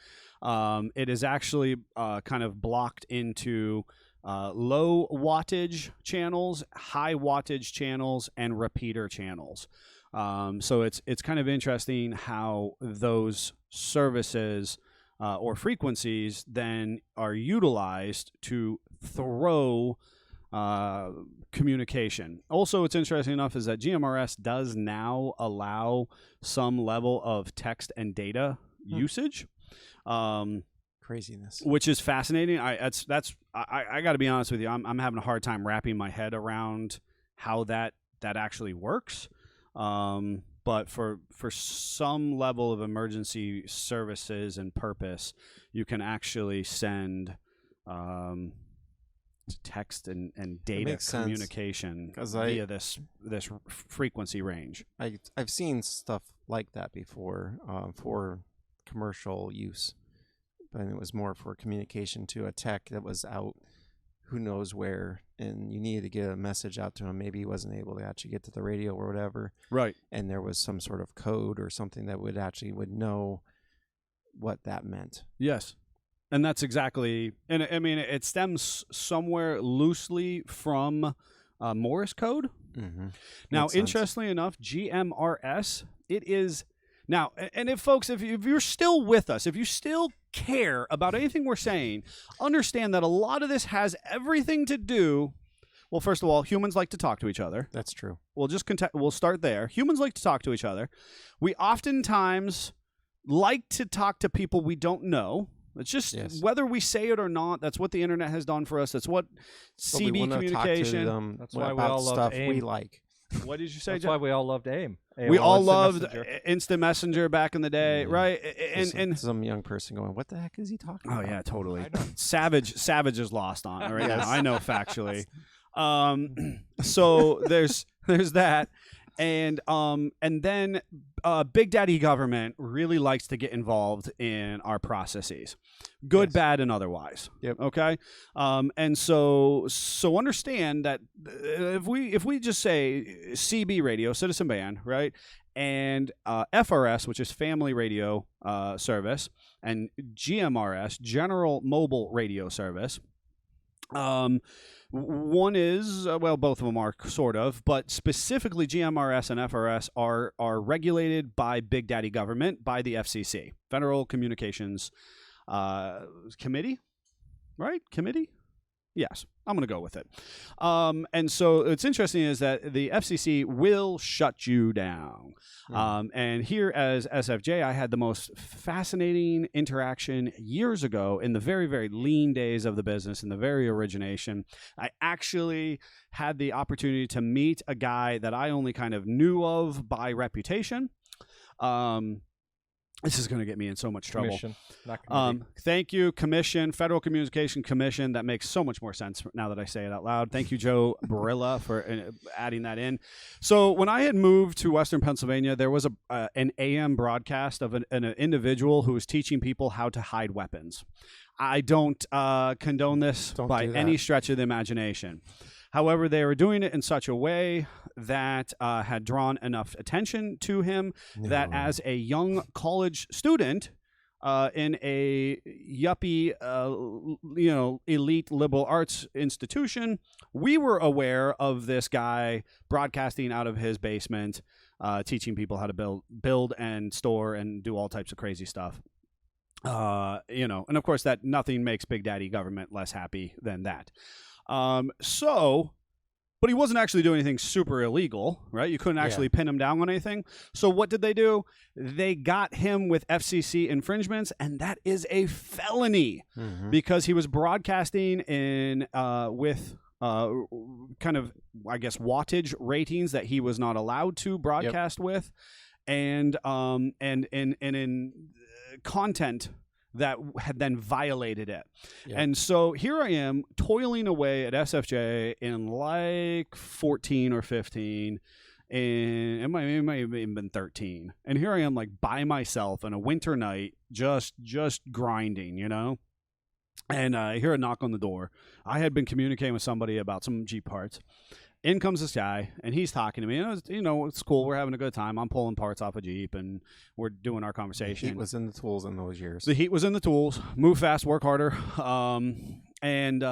it is actually kind of blocked into low wattage channels, high wattage channels, and repeater channels. So it's kind of interesting how those services or frequencies then are utilized to throw communication. Also, what's interesting enough is that GMRS does now allow some level of text and data usage. Craziness, which is fascinating. I got to be honest with you. I'm having a hard time wrapping my head around how that actually works. But for some level of emergency services and purpose, you can actually send text and data communication via this frequency range. I've seen stuff like that before for commercial use, but it was more for communication to a tech that was out who knows where, and you needed to get a message out to him. Maybe he wasn't able to actually get to the radio or whatever. Right. And there was some sort of code or something that would know what that meant. Yes. And that's exactly, and I mean, it stems somewhere loosely from Morse code. Mm-hmm. Now, interestingly enough, GMRS, it is now, and if folks, if you're still with us, if you still care about anything we're saying, understand that a lot of this has everything to do. Well, first of all, humans like to talk to each other. That's true. We'll start there. Humans like to talk to each other. We oftentimes like to talk to people we don't know. It's just whether we say it or not. That's what the internet has done for us. That's what CB communication. Talk to them that's why we all love stuff AIM. we like. What did you say, That's Jeff? why we all loved AIM. We all loved Messenger. Instant Messenger back in the day, right? And some young person going, "What the heck is he talking about?" Oh yeah, totally. Savage is lost on it right now. I know factually. So there's that, and then Big Daddy government really likes to get involved in our processes, good, bad, and otherwise. Yep. Okay. And so understand that if we just say CB radio, citizen band, right, and FRS, which is family radio service, and GMRS, general mobile radio service. One is, both of them are sort of, but specifically GMRS and FRS are regulated by Big Daddy government, by the FCC, Federal Communications Committee, right? Committee? Yes, I'm going to go with it. And so what's interesting is that the FCC will shut you down. And here as SFJ, I had the most fascinating interaction years ago in the very, very lean days of the business, in the very origination. I actually had the opportunity to meet a guy that I only kind of knew of by reputation. This is going to get me in so much trouble. Commission, not committee. Thank you, Commission, Federal Communication Commission. That makes so much more sense now that I say it out loud. Thank you, Joe Barilla, for adding that in. So when I had moved to Western Pennsylvania, there was an AM broadcast of an individual who was teaching people how to hide weapons. I don't condone this by any stretch of the imagination. However, they were doing it in such a way that had drawn enough attention to him that as a young college student in a yuppie, elite liberal arts institution, we were aware of this guy broadcasting out of his basement, teaching people how to build and store and do all types of crazy stuff. And of course that nothing makes Big Daddy government less happy than that. But he wasn't actually doing anything super illegal, right? You couldn't actually pin him down on anything. So what did they do? They got him with FCC infringements, and that is a felony because he was broadcasting in with kind of, I guess, wattage ratings that he was not allowed to broadcast with, and in content that had then violated it. Yep. And so here I am toiling away at SFJ in like 14 or 15, and it might have even been 13. And here I am like by myself on a winter night, just grinding, you know? And I hear a knock on the door. I had been communicating with somebody about some Jeep parts. In comes this guy, and he's talking to me. And it's cool. We're having a good time. I'm pulling parts off a Jeep, and we're doing our conversation. The heat was in the tools in those years. The heat was in the tools. Move fast, work harder. And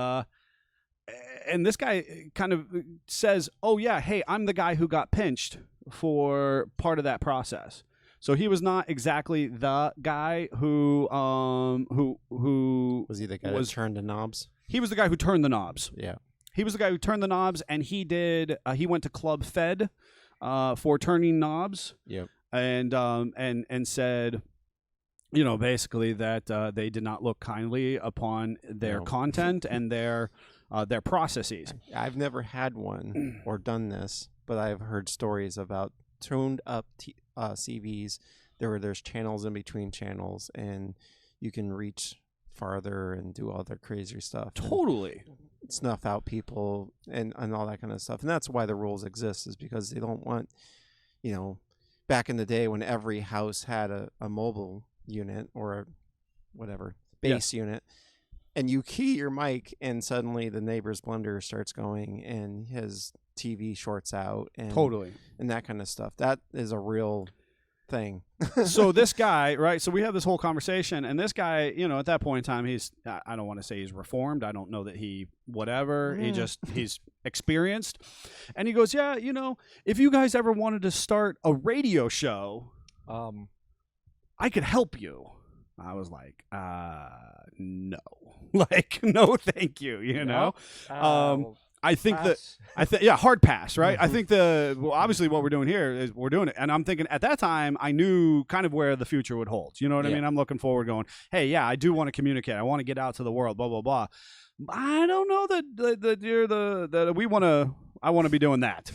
this guy kind of says, "Oh yeah, hey, I'm the guy who got pinched for part of that process." So he was not exactly the guy who Was he the guy who turned the knobs? He was the guy who turned the knobs. Yeah. He was the guy who turned the knobs, and he went to Club Fed for turning knobs. Yep. And said, basically that they did not look kindly upon their content and their processes. I've never had one or done this, but I've heard stories about tuned up CVs. There's channels in between channels, and you can reach farther and do all their crazy stuff. Totally. Snuff out people and all that kind of stuff. And that's why the rules exist, is because they don't want, back in the day when every house had a mobile unit or a whatever base unit, and you key your mic and suddenly the neighbor's blender starts going and his TV shorts out and Totally. And that kind of stuff. That is a real thing. So this guy, right? So we have this whole conversation, and this guy, at that point in time, I don't want to say he's reformed. I don't know that whatever. He's experienced. And he goes, "Yeah, if you guys ever wanted to start a radio show, I could help you." I was like, no. Like, no, thank you, I think hard pass, right? I think obviously what we're doing here is we're doing it. And I'm thinking at that time, I knew kind of where the future would hold. You know what I mean? I'm looking forward going, hey, yeah, I do want to communicate. I want to get out to the world, blah, blah, blah. I don't know that we want to, I want to be doing that,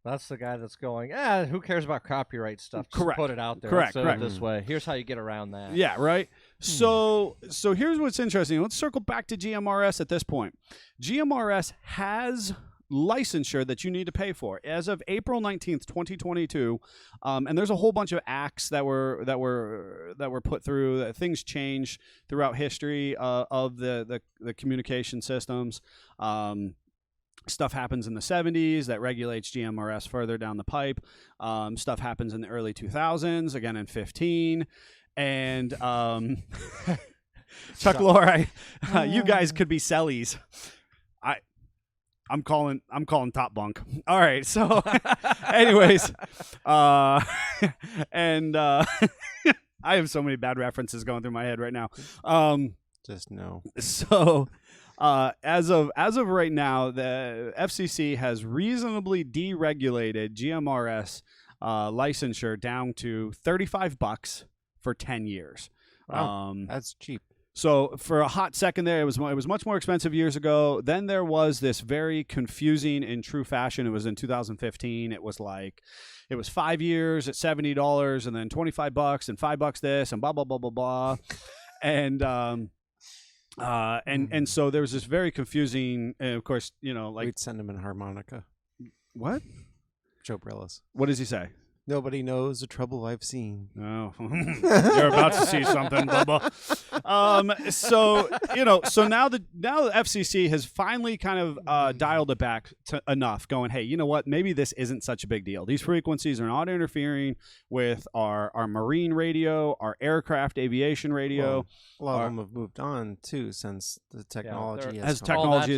That's the guy that's going, who cares about copyright stuff? Just Correct. put it out there. Correct. Let's do it this way. Here's how you get around that. Yeah, right? So here's what's interesting. Let's circle back to GMRS at this point. GMRS has licensure that you need to pay for as of April 19th, 2022. And there's a whole bunch of acts that were put through. That things change throughout history of the communication systems. Stuff happens in the 70s that regulates GMRS further down the pipe. Stuff happens in the early 2000s, again in 15. And Chuck Lorre, you guys could be sellies. I'm calling top bunk. All right. So anyways, and I have so many bad references going through my head right now. Just no. So as of right now, the FCC has reasonably deregulated GMRS licensure down to $35 for 10 years. Wow, that's cheap. So for a hot second there, it was much more expensive years ago. Then there was this very confusing in true fashion. It was in 2015. It was 5 years at $70, and then $25 and $5 this, and blah blah blah blah blah, and so there was this very confusing. Of course, we'd send him in harmonica. What? Joe Brillis. What does he say? Nobody knows the trouble I've seen. Oh, you're about to see something, Bubba. So now the FCC has finally kind of dialed it back to enough, going, hey, you know what? Maybe this isn't such a big deal. These frequencies are not interfering with our marine radio, our aircraft aviation radio. Well, a lot of them have moved on too since the technology has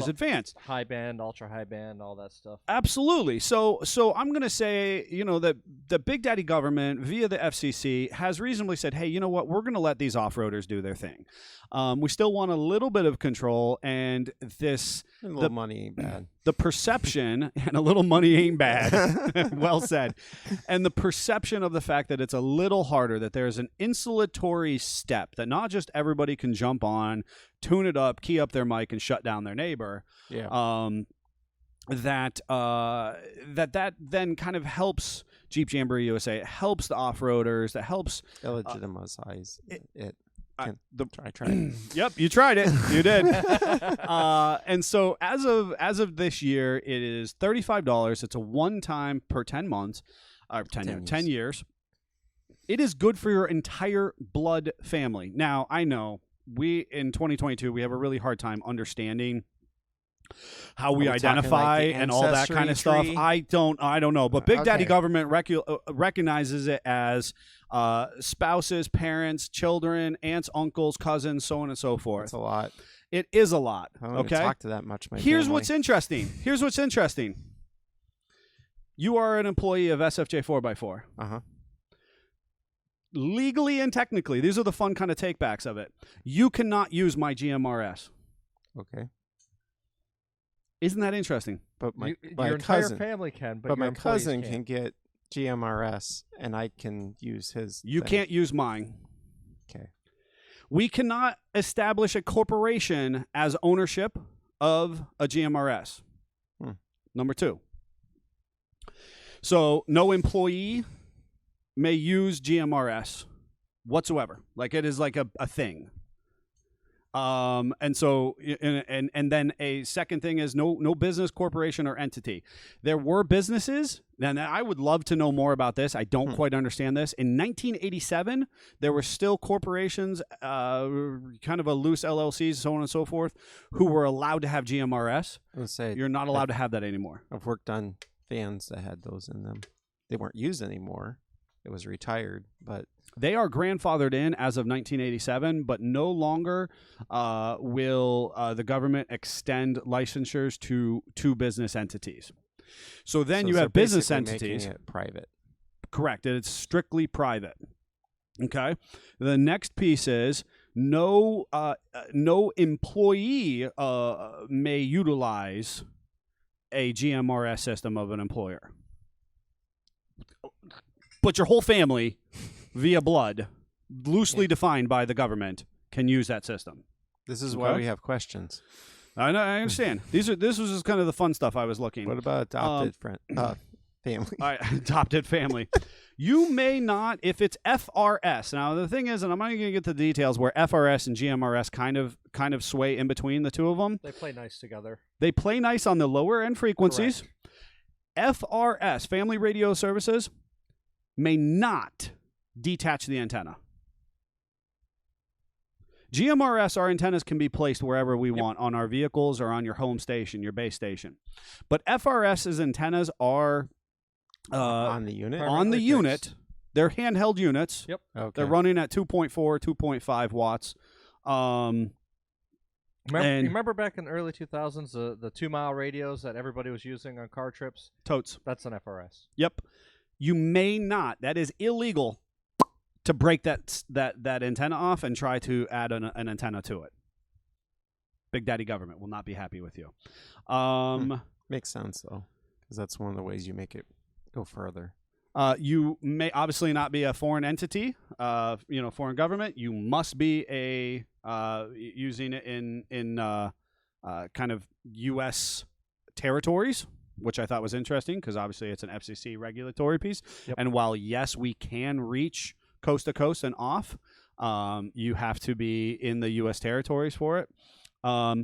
advanced. High band, ultra high band, all that stuff. Absolutely. So I'm going to say, that the big daddy government via the FCC has reasonably said, hey, you know what? We're going to let these off-roaders do their thing. We still want a little bit of control, and the money ain't bad. The perception, and a little money ain't bad. Well said. And the perception of the fact that it's a little harder, that there's an insulatory step, that not just everybody can jump on, tune it up, key up their mic, and shut down their neighbor. Yeah. That then kind of helps Jeep Jamboree USA. It helps the off-roaders. It helps Illegitimize it. I tried it. Yep, you tried it. You did. And so as of this year, it is $35. It's a one-time per 10 months, or 10 years. It is good for your entire blood family. Now, I know in 2022 we have a really hard time understanding how we identify and all that kind of stuff. I don't know, but Big Daddy government recognizes it as spouses, parents, children, aunts, uncles, cousins, so on and so forth. That's a lot. It is a lot. I don't even talk to that much. Here's what's interesting. You are an employee of SFJ 4x4. Uh-huh. Legally and technically, these are the fun kind of takebacks of it. You cannot use my GMRS. Okay. Isn't that interesting? But your my entire cousin, family can, but but your my cousin employees can get GMRS, and I can use his. You thing. can't use mine. Okay. We cannot establish a corporation as ownership of a GMRS. Number 2. So no employee may use GMRS whatsoever. Like it is like a thing. And so, and then a second thing is no business, corporation, or entity. There were businesses, and I would love to know more about this. I don't quite understand this. In 1987, there were still corporations, kind of a loose LLCs, so on and so forth, who were allowed to have GMRS. You're not allowed to have that anymore. I've worked on vans that had those in them. They weren't used anymore. It was retired, but they are grandfathered in as of 1987, but no longer will the government extend licensures to business entities. So then you have business entities. Making it private. Correct. It's strictly private. Okay. The next piece is no employee may utilize a GMRS system of an employer. But your whole family, via blood, loosely defined by the government, can use that system. This is why we have questions. I know. I understand. This was just kind of the fun stuff I was looking. What about adopted family? Adopted family. You may not, if it's FRS. Now the thing is, and I'm not going to get to the details where FRS and GMRS kind of sway in between the two of them. They play nice together. They play nice on the lower end frequencies. Correct. FRS, Family Radio Services, may not detach the antenna. GMRS, our antennas can be placed wherever we want on our vehicles or on your home station, your base station. But FRS's antennas are on the unit? On the unit. They're handheld units. Yep. Okay. They're running at 2.4, 2.5 watts. Remember back in the early 2000s, the 2-mile radios that everybody was using on car trips? Totes. That's an FRS. Yep. You may not. That is illegal to break that antenna off and try to add an antenna to it. Big Daddy government will not be happy with you. Makes sense, though, because that's one of the ways you make it go further. You may obviously not be a foreign entity, foreign government. You must be using it in kind of U.S. territories, which I thought was interesting because obviously it's an FCC regulatory piece. Yep. And while, yes, we can reach coast to coast and off, you have to be in the U.S. territories for it. I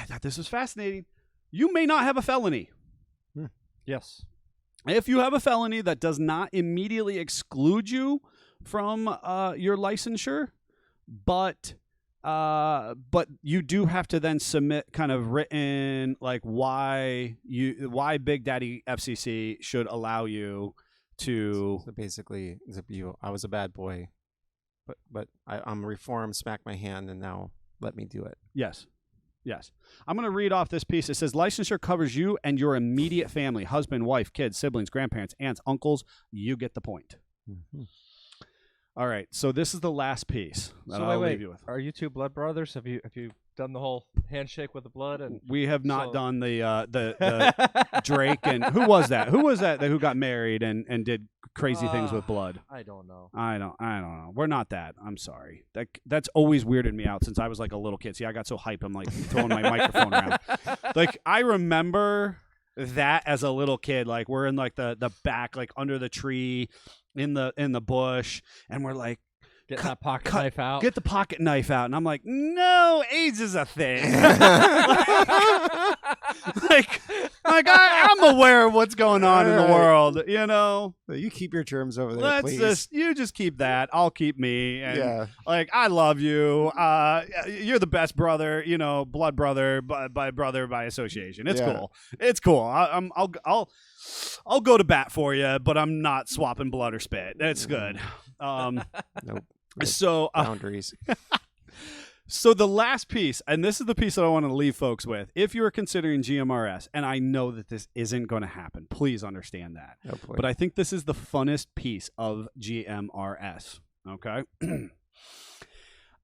thought this was fascinating. You may not have a felony. Yes. If you have a felony, that does not immediately exclude you from your licensure, but you do have to then submit kind of written like why Big Daddy FCC should allow you to. So basically, I was a bad boy, but I'm reformed, smack my hand, and now let me do it. Yes. I'm going to read off this piece. It says, licensure covers you and your immediate family, husband, wife, kids, siblings, grandparents, aunts, uncles. You get the point. Mm-hmm. All right. So this is the last piece that I'll leave you with. Are you two blood brothers? Have you done the whole handshake with the blood? And we have not done the Drake and who was that who got married and did crazy things with blood? I don't know. I don't know. We're not that. I'm sorry. That's always weirded me out since I was like a little kid. See, I got so hyped. I'm like throwing my microphone around. Like I remember that as a little kid. Like we're in like the back, like under the tree, in the bush, and we're like, Get that pocket knife out. Get the pocket knife out. And I'm like, no, AIDS is a thing. like I'm aware of what's going on in the world, you know. You keep your germs over there, please. You just keep that. I'll keep me. And Yeah. like, I love you. You're the best brother, you know, blood brother by association. It's cool. It's cool. I'll go to bat for you, but I'm not swapping blood or spit. It's good. Nope. So boundaries. So the last piece, and this is the piece that I want to leave folks with, if you're considering GMRS, and I know that this isn't going to happen, please understand that. But I think this is the funnest piece of GMRS. Okay. And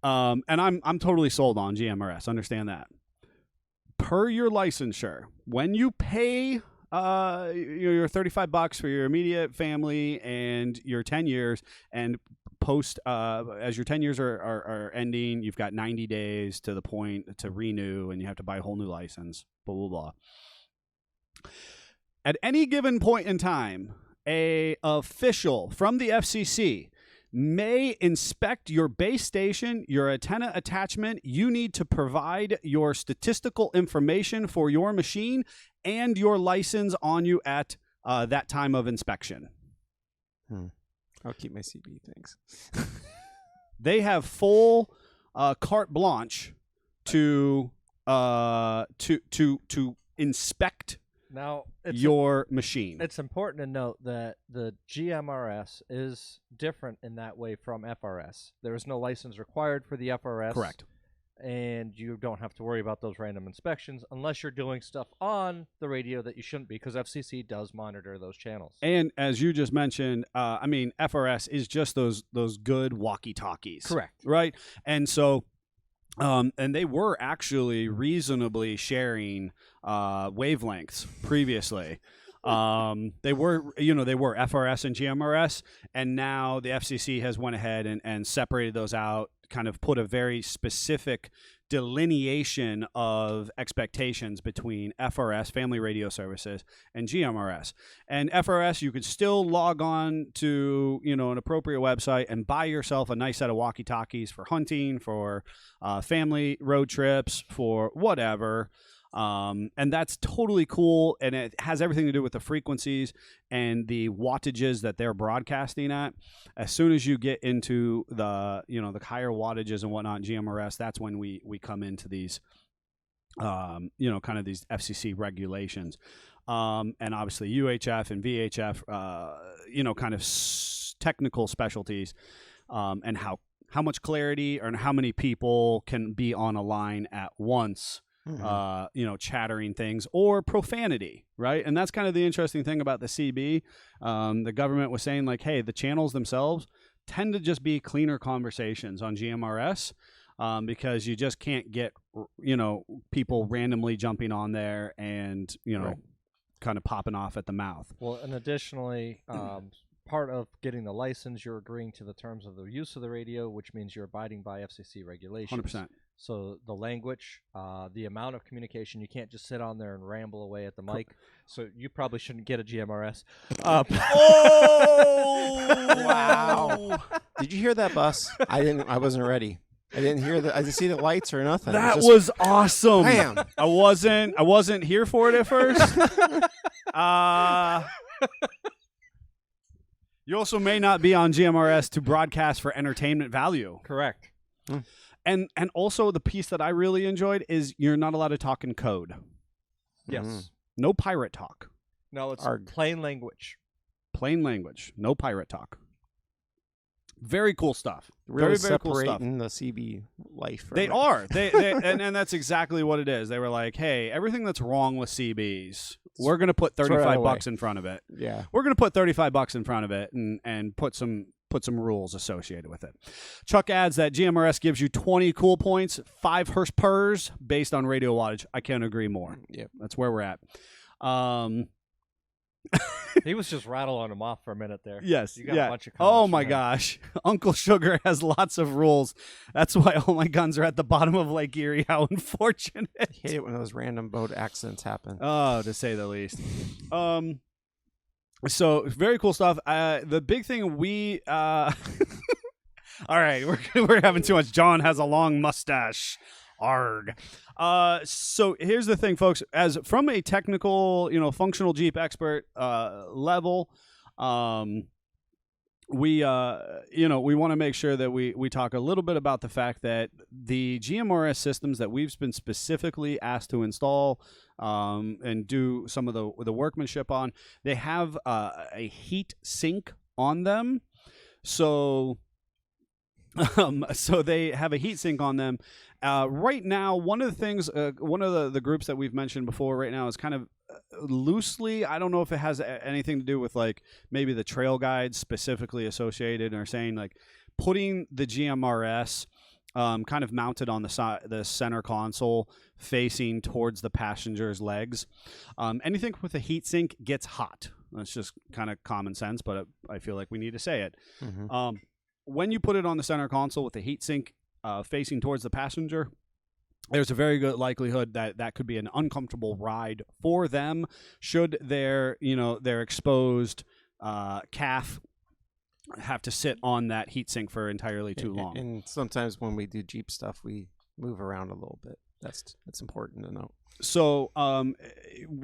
I'm totally sold on GMRS. Understand that. Per your licensure, when you pay your $35 for your immediate family and your 10 years, and post as your 10 years are ending, you've got 90 days to the point to renew, and you have to buy a whole new license, blah blah blah. At any given point in time, a official from the FCC may inspect your base station, your antenna attachment. You need to provide your statistical information for your machine and your license on you at that time of inspection. I'll keep my CB, thanks. They have full carte blanche to inspect now your machine. It's important to note that the GMRS is different in that way from FRS. There is no license required for the FRS. Correct. And you don't have to worry about those random inspections unless you're doing stuff on the radio that you shouldn't be, because FCC does monitor those channels. And as you just mentioned, I mean, FRS is just those good walkie-talkies. Correct. Right? And so, and they were actually reasonably sharing wavelengths previously. They were FRS and GMRS, and now the FCC has went ahead and separated those out, kind of put a very specific delineation of expectations between FRS, Family Radio Services, and GMRS. And FRS, you could still log on to, an appropriate website and buy yourself a nice set of walkie-talkies for hunting, for family road trips, for whatever. And that's totally cool, and it has everything to do with the frequencies and the wattages that they're broadcasting at. As soon as you get into the the higher wattages and whatnot in GMRS, that's when we come into these kind of these FCC regulations, and obviously UHF and VHF kind of technical specialties, and how much clarity or how many people can be on a line at once. Chattering things or profanity, right? And that's kind of the interesting thing about the CB. The government was saying, like, hey, the channels themselves tend to just be cleaner conversations on GMRS, because you just can't get, people randomly jumping on there and, right, kind of popping off at the mouth. Well, and additionally, part of getting the license, you're agreeing to the terms of the use of the radio, which means you're abiding by FCC regulations. 100%. So the language, the amount of communication, you can't just sit on there and ramble away at the mic. So you probably shouldn't get a GMRS. Oh! Wow. Did you hear that, Bus? I wasn't ready. I didn't hear I didn't see the lights or nothing. That was awesome. Bam. I wasn't here for it at first. You also may not be on GMRS to broadcast for entertainment value. Correct. And also the piece that I really enjoyed is you're not allowed to talk in code. Yes. No pirate talk. No, it's plain language. Plain language. No pirate talk. Very cool stuff. Really very cool stuff. Separating the CB life. They are. And that's exactly what it is. They were like, hey, everything that's wrong with CBs, we're going to put $35 in front of it. Yeah. We're going to put $35 in front of it and put some rules associated with it. Chuck adds that GMRS gives you 20 cool points, 5 Hz based on radio wattage. I can't agree more. Yep. That's where we're at. He was just rattling them off for a minute there. Yes. You got yeah. a bunch of Oh comments my from him. gosh. Uncle Sugar has lots of rules. That's why all my guns are at the bottom of Lake Erie. How unfortunate. I hate it when those random boat accidents happen. Oh, to say the least. So very cool stuff. The big thing we all right, we're having too much. John has a long mustache. Arg. So here's the thing, folks. As from a technical, functional Jeep expert level, we want to make sure that we talk a little bit about the fact that the GMRS systems that we've been specifically asked to install and do some of the workmanship on, they have a heat sink on them. So they have a heat sink on them. Right now, one of the things, one of the groups that we've mentioned before right now is kind of loosely, I don't know if it has anything to do with like maybe the trail guides specifically associated, or saying like putting the GMRS kind of mounted on the center console facing towards the passenger's legs. Anything with a heat sink gets hot. That's just kind of common sense, but I feel like we need to say it. Mm-hmm. When you put it on the center console with the heat sink facing towards the passenger, there's a very good likelihood that could be an uncomfortable ride for them should their exposed calf have to sit on that heat sink for entirely too long. And sometimes when we do Jeep stuff, we move around a little bit. That's important to know. So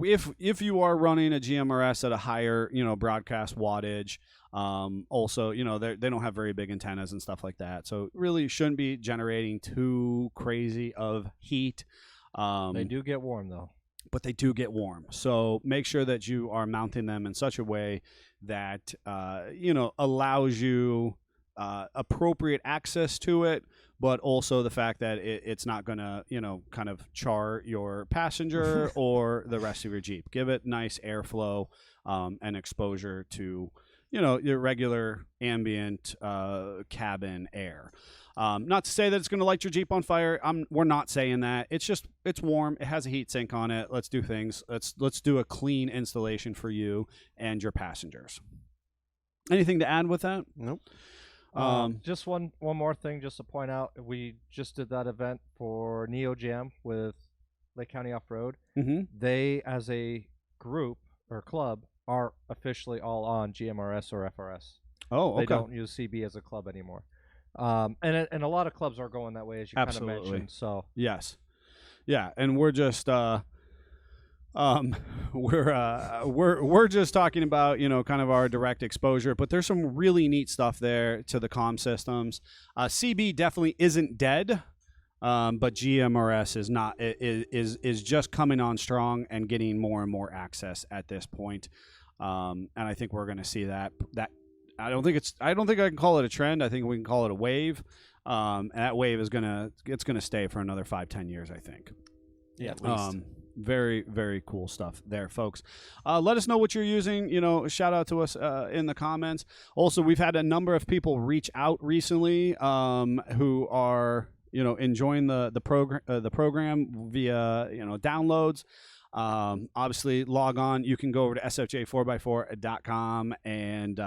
if you are running a GMRS at a higher broadcast wattage, also they don't have very big antennas and stuff like that, so really shouldn't be generating too crazy of heat. They do get warm though. But they do get warm. So make sure that you are mounting them in such a way that allows you appropriate access to it, but also the fact that it's not going to, kind of char your passenger or the rest of your Jeep. Give it nice airflow and exposure to, your regular ambient cabin air. Not to say that it's going to light your Jeep on fire. We're not saying that. It's warm. It has a heat sink on it. Let's do things. Let's do a clean installation for you and your passengers. Anything to add with that? Nope. Just one more thing, just to point out, we just did that event for Neo Jam with Lake County Off Road. Mm-hmm. They, as a group or club, are officially all on GMRS or FRS. Oh, okay. They don't use CB as a club anymore. And a lot of clubs are going that way, as you kind of mentioned. So yes, yeah, and we're just we're just talking about kind of our direct exposure, but there's some really neat stuff there to the comm systems. CB definitely isn't dead, but GMRS is not. Is just coming on strong and getting more and more access at this point, and I think we're going to see that. I don't think I can call it a trend. I think we can call it a wave. And that wave is gonna stay for another 5-10 years, I think. Yeah, at least. Very, very cool stuff there, folks. Let us know what you're using. Shout out to us in the comments. Also, we've had a number of people reach out recently who are enjoying the program via downloads. Obviously, log on. You can go over to sfj4x4.com and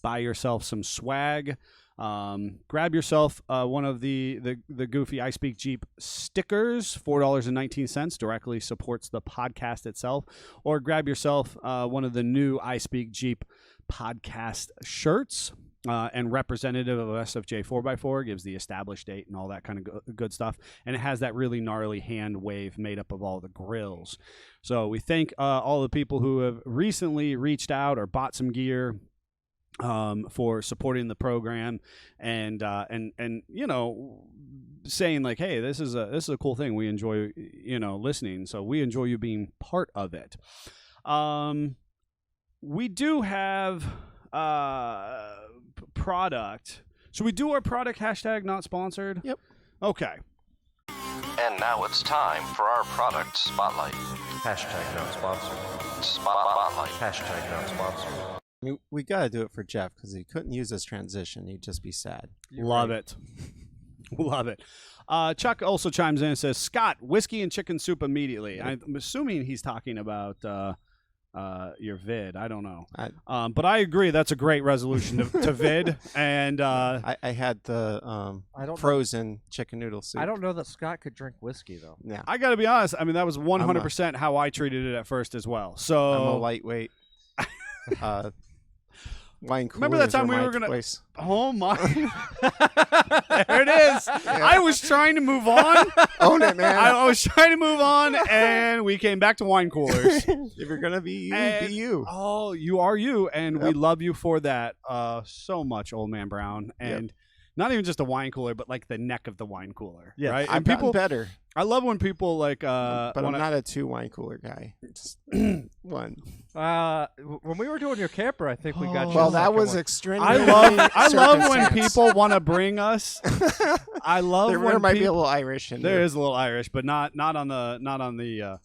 buy yourself some swag. Grab yourself one of the goofy I Speak Jeep stickers. $4.19 directly supports the podcast itself. Or grab yourself one of the new I Speak Jeep podcast shirts. And representative of SFJ 4x4 gives the established date and all that kind of good stuff. And it has that really gnarly hand wave made up of all the grills. So we thank all the people who have recently reached out or bought some gear for supporting the program and saying like, hey, this is a cool thing. We enjoy listening, so we enjoy you being part of it. We do have product. Should we do our product hashtag not sponsored? Yep. Okay. And now it's time for our product spotlight. hashtag not sponsored. Spotlight. Hashtag not sponsored. I mean, we got to do it for Jeff because he couldn't use this transition. He'd just be sad. Love it. Love it. Chuck also chimes in and says, Scott, whiskey and chicken soup immediately. I'm assuming he's talking about your vid. I don't know. But I agree that's a great resolution to vid. And I had the frozen chicken noodle soup. I don't know that Scott could drink whiskey though. Yeah. I got to be honest. I mean, that was 100% how I treated it at first as well. So I'm a lightweight. Wine coolers. Remember that time we were gonna? Choice. Oh my! There it is. Yeah. I was trying to move on. Own it, man. I was trying to move on, and we came back to wine coolers. If you're gonna be you, be you. Oh, you are you, and we love you for that so much, Old Man Brown. And not even just a wine cooler, but like the neck of the wine cooler. Yeah, right. I've gotten better. I love when people like. But I'm not a 2 wine cooler guy. Just one. When we were doing your camper, I think we got you. Well, that second was one. extremely. I love when people want to bring us. I love there might be a little Irish in there. There is a little Irish, but not on the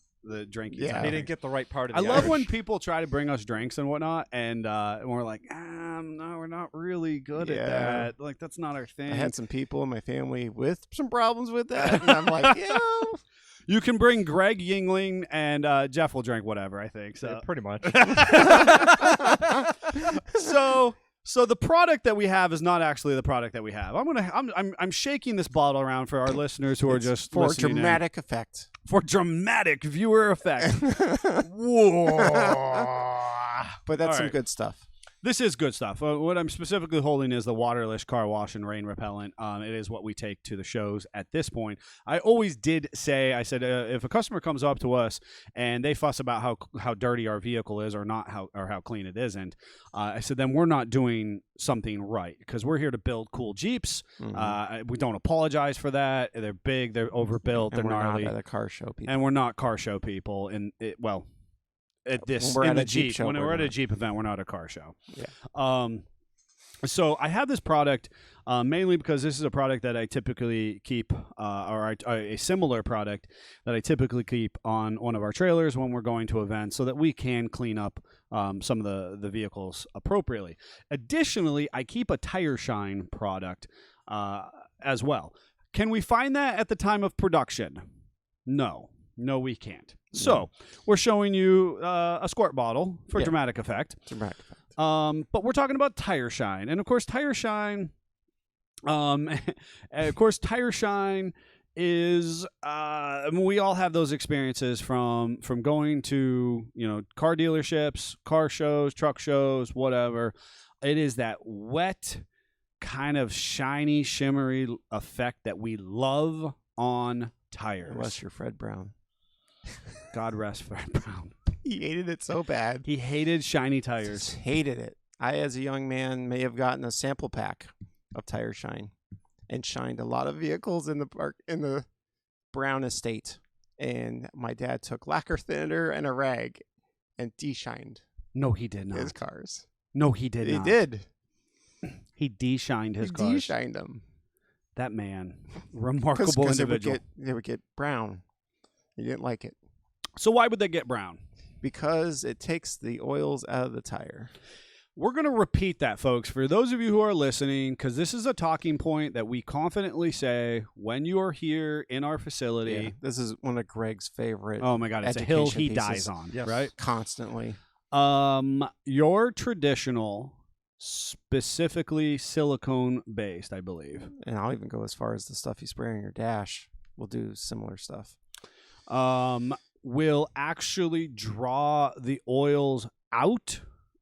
drinking. Yeah, he didn't get the right part of I the love Irish. when people try to bring us drinks and whatnot, and we're like, no, we're not really good at that. Like, that's not our thing. I had some people in my family with some problems with that, and I'm like, you can bring Greg Yingling, and Jeff will drink whatever. I think so. Yeah, pretty much. So the product that we have is not actually the product that we have. I'm shaking this bottle around for our listeners who are just for listening dramatic effect. For dramatic viewer effect. Whoa. But that's All some right. good stuff. This is good stuff. What I'm specifically holding is the Waterless car wash and rain repellent. It is what we take to the shows at this point. I always did say, I said, if a customer comes up to us and they fuss about how dirty our vehicle is or how clean it isn't, I said, then we're not doing something right because we're here to build cool Jeeps. Mm-hmm. We don't apologize for that. They're big. They're overbuilt. And they're gnarly. Not at a car show people. And we're not car show people. At this, when we're in at the a Jeep Jeep, show, when we're at a not. Jeep event, we're not a car show. Yeah. So I have this product mainly because this is a product that I typically keep, a similar product that I typically keep on one of our trailers when we're going to events, so that we can clean up some of the vehicles appropriately. Additionally, I keep a tire shine product as well. Can we find that at the time of production? No, we can't. So we're showing you a squirt bottle for dramatic effect. Dramatic effect. But we're talking about tire shine, and of course, tire shine. Is we all have those experiences from going to car dealerships, car shows, truck shows, whatever. It is that wet, kind of shiny, shimmery effect that we love on tires. Unless you're Fred Brown. God rest Fred Brown. He hated it so bad. He hated shiny tires. Just hated it. I, as a young man, may have gotten a sample pack of tire shine and shined a lot of vehicles in the park in the Brown estate. And my dad took lacquer thinner and a rag and de-shined No, he did not. his cars. No, he did He not. did. He de-shined his He cars. de-shined them. That man, remarkable individual. They would get brown. He didn't like it. So why would they get brown? Because it takes the oils out of the tire. We're going to repeat that, folks, for those of you who are listening, because this is a talking point that we confidently say when you are here in our facility. Yeah, this is one of Greg's favorite. Oh, my God. It's a hill he education dies pieces. on, Yes. right? Constantly. Your traditional, specifically silicone-based, I believe. And I'll even go as far as the stuff you spray on your dash. We'll do similar stuff. Will actually draw the oils out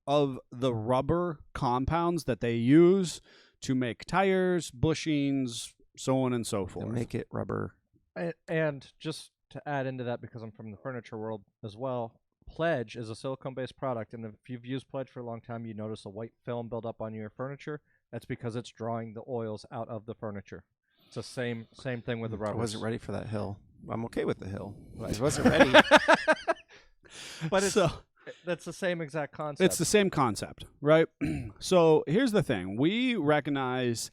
of the rubber compounds that they use to make tires, bushings, so on and so To forth. make it rubber. And just to add into that, because I'm from the furniture world as well, Pledge is a silicone-based product, and if you've used Pledge for a long time, you notice a white film build up on your furniture. That's because it's drawing the oils out of the furniture. It's the same thing with the rubber. I wasn't ready for that hill. I'm okay with the hill, but I wasn't ready. But that's the same exact concept. It's the same concept, right? So here's the thing. We recognize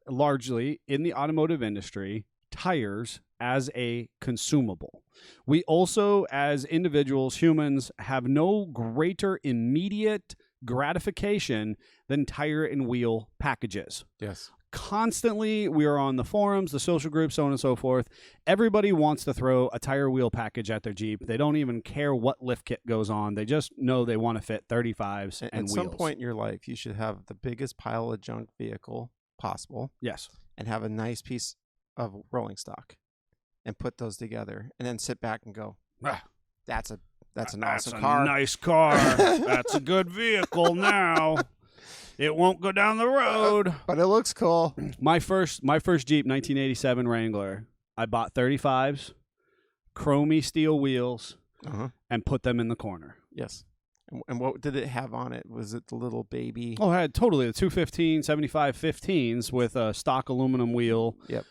largely in the automotive industry tires as a consumable. We also, as individuals, humans, have no greater immediate gratification than tire and wheel packages. Yes. constantly, we are on the forums, the social groups, so on and so forth. Everybody wants to throw a tire wheel package at their Jeep. They don't even care what lift kit goes on. They just know they want to fit 35s and At wheels. some point in your life, you should have the biggest pile of junk vehicle possible. Yes. And have a nice piece of rolling stock and put those together and then sit back and go, that's an awesome car. That's a nice car. That's a good vehicle now. It won't go down the road. But it looks cool. My first Jeep, 1987 Wrangler, I bought 35s, chromey steel wheels, and put them in the corner. Yes. And what did it have on it? Was it the little baby? Oh, I had totally the 215, 75 15s with a stock aluminum wheel. Yep.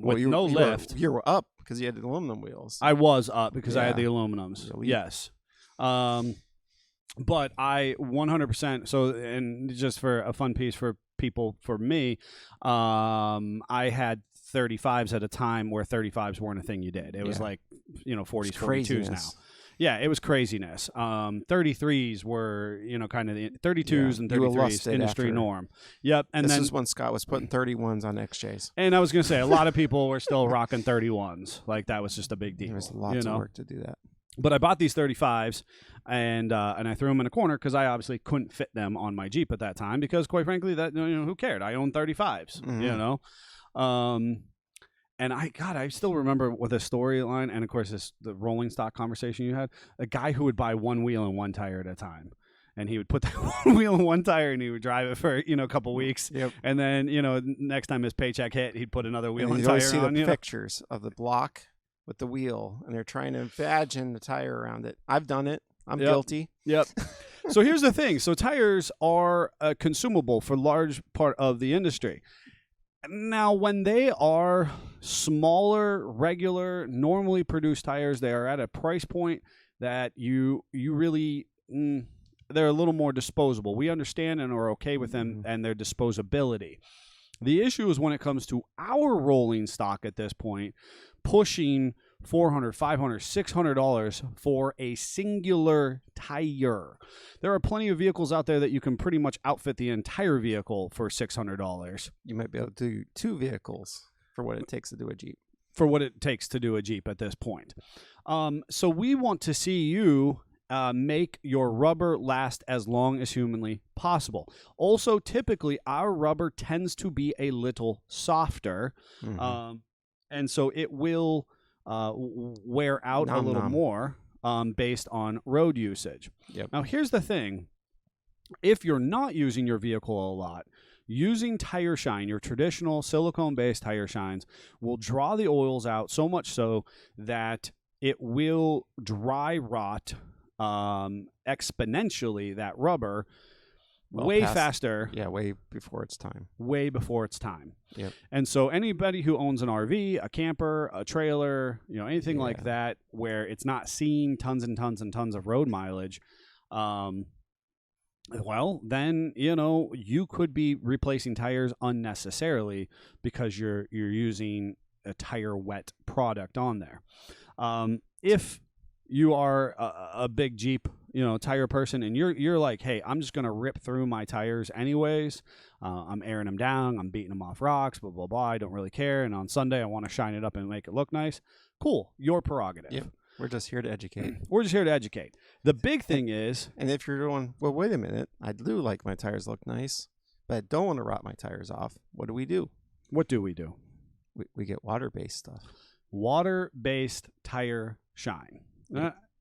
With no lift. You were up because you had the aluminum wheels. I was up because I had the aluminums. Really? Yes. But I 100%. So, and just for a fun piece for people, for me, I had 35s at a time where 35s weren't a thing you did. It was like, 40s, 42s now. Yeah, it was craziness. 33s were, kind of the 32s and 33s industry norm. Yep. And this is when Scott was putting 31s on XJs. And I was going to say, a lot of people were still rocking 31s. Like, that was just a big deal. There was lots of work to do that. But I bought these 35s, and I threw them in a corner because I obviously couldn't fit them on my Jeep at that time because, quite frankly, that who cared? I owned 35s, And I still remember with the storyline, and of course the rolling stock conversation you had. A guy who would buy one wheel and one tire at a time, and he would put that one wheel and one tire, and he would drive it for a couple weeks. Yep. And then next time his paycheck hit, he'd put another wheel and tire on. You always see the pictures of the block with the wheel, and they're trying to imagine the tire around it. I've done it. I'm guilty. Yep. So here's the thing. So tires are a consumable for large part of the industry. Now, when they are smaller, regular, normally produced tires, they are at a price point that you really, they're a little more disposable. We understand and are okay with them and their disposability. The issue is when it comes to our rolling stock at this point, pushing $400, $500, $600 for a singular tire. There are plenty of vehicles out there that you can pretty much outfit the entire vehicle for $600. You might be able to do two vehicles for what it takes to do a Jeep. For what it takes to do a Jeep at this point. So we want to see you make your rubber last as long as humanly possible. Also, typically, our rubber tends to be a little softer. And so it will wear out a little more based on road usage. Yep. Now, here's the thing. If you're not using your vehicle a lot, using tire shine, your traditional silicone-based tire shines, will draw the oils out so much so that it will dry rot exponentially, that rubber, faster. Yeah, way before its time. Way before its time. Yep. And so anybody who owns an RV, a camper, a trailer, anything like that, where it's not seeing tons and tons and tons of road mileage, well, then, you could be replacing tires unnecessarily because you're using a tire wet product on there. If you are a big Jeep, tire person, and you're like, hey, I'm just going to rip through my tires anyways. I'm airing them down. I'm beating them off rocks, blah, blah, blah. I don't really care. And on Sunday, I want to shine it up and make it look nice. Cool. Your prerogative. Yep. We're just here to educate. We're just here to educate. The big thing is... And if you're going, well, wait a minute. I do like my tires look nice, but I don't want to rot my tires off. What do we do? What do we do? We get water-based stuff. Water-based tire shine.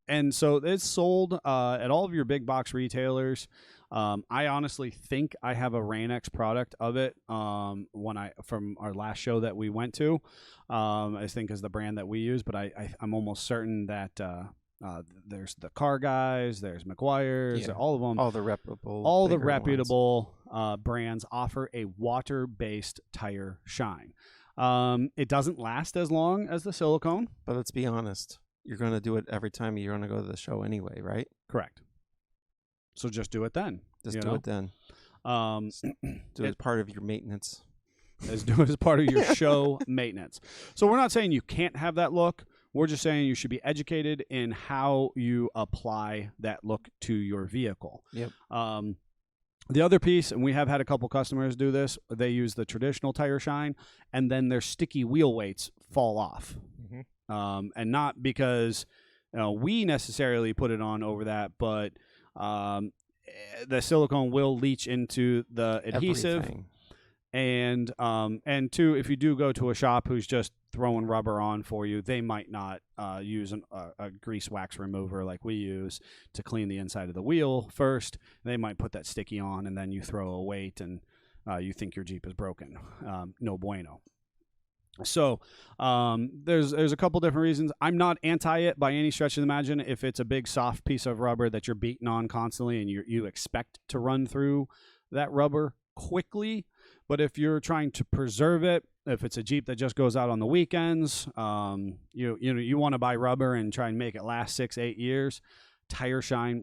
And so it's sold at all of your big box retailers. I honestly think I have a Rain-X product of it from our last show that we went to. I think is the brand that we use, but I'm almost certain that there's the Car Guys, there's McGuire's, all of them. All the reputable brands offer a water-based tire shine. It doesn't last as long as the silicone. But let's be honest. You're going to do it every time you're going to go to the show anyway, right? Correct. So just do it then. Just do it then. Do it as part of your maintenance. Do it as part of your show maintenance. So we're not saying you can't have that look. We're just saying you should be educated in how you apply that look to your vehicle. Yep. The other piece, and we have had a couple customers do this, they use the traditional tire shine, and then their sticky wheel weights fall off. And not because we necessarily put it on over that, but the silicone will leach into the adhesive. Everything. And two, if you do go to a shop who's just throwing rubber on for you, they might not use a grease wax remover like we use to clean the inside of the wheel first. They might put that sticky on, and then you throw a weight, and you think your Jeep is broken. No bueno. So there's a couple different reasons. I'm not anti it by any stretch of the imagination. If it's a big soft piece of rubber that you're beating on constantly and you expect to run through that rubber quickly, but if you're trying to preserve it, if it's a Jeep that just goes out on the weekends, you want to buy rubber and try and make it last 6-8 years, traditional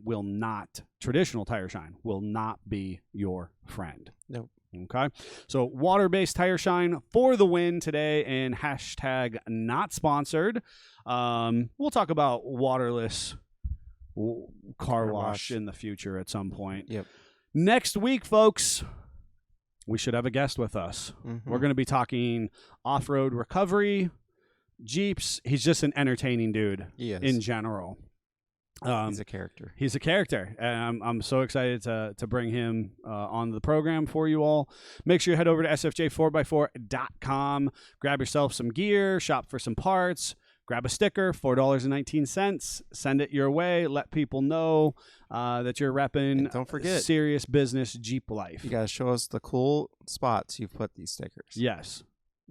tire shine will not be your friend. Nope. Okay, so water-based tire shine for the win today, and hashtag not sponsored. We'll talk about waterless car wash in the future at some point. Yep. Next week, folks, we should have a guest with us. We're going to be talking off-road recovery, Jeeps. He's just an entertaining dude in general. He's a character. He's a character, and I'm so excited to bring him on the program for you all. Make sure you head over to sfj4x4.com, grab yourself some gear, shop for some parts, grab a sticker, $4.19. Send it your way. Let people know that you're repping. And don't forget, serious business Jeep life. You guys show us the cool spots you've put these stickers.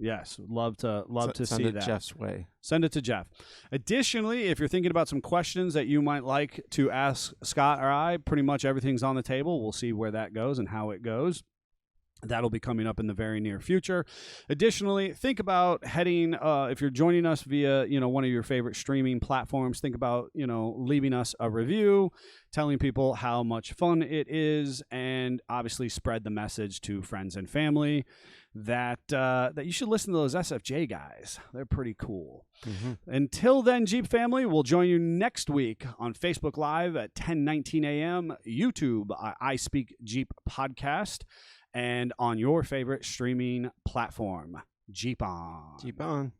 Yes, love to Send see it that. Jeff's way. Send it to Jeff. Additionally, if you're thinking about some questions that you might like to ask Scott or I, pretty much everything's on the table. We'll see where that goes and how it goes. That'll be coming up in the very near future. Additionally, think about heading, if you're joining us via, one of your favorite streaming platforms, think about, leaving us a review, telling people how much fun it is, and obviously spread the message to friends and family that you should listen to those SFJ guys. They're pretty cool. Until then, Jeep family, we'll join you next week on Facebook Live at 10:19 a.m., YouTube, I Speak Jeep podcast, and on your favorite streaming platform. Jeep on. Jeep on.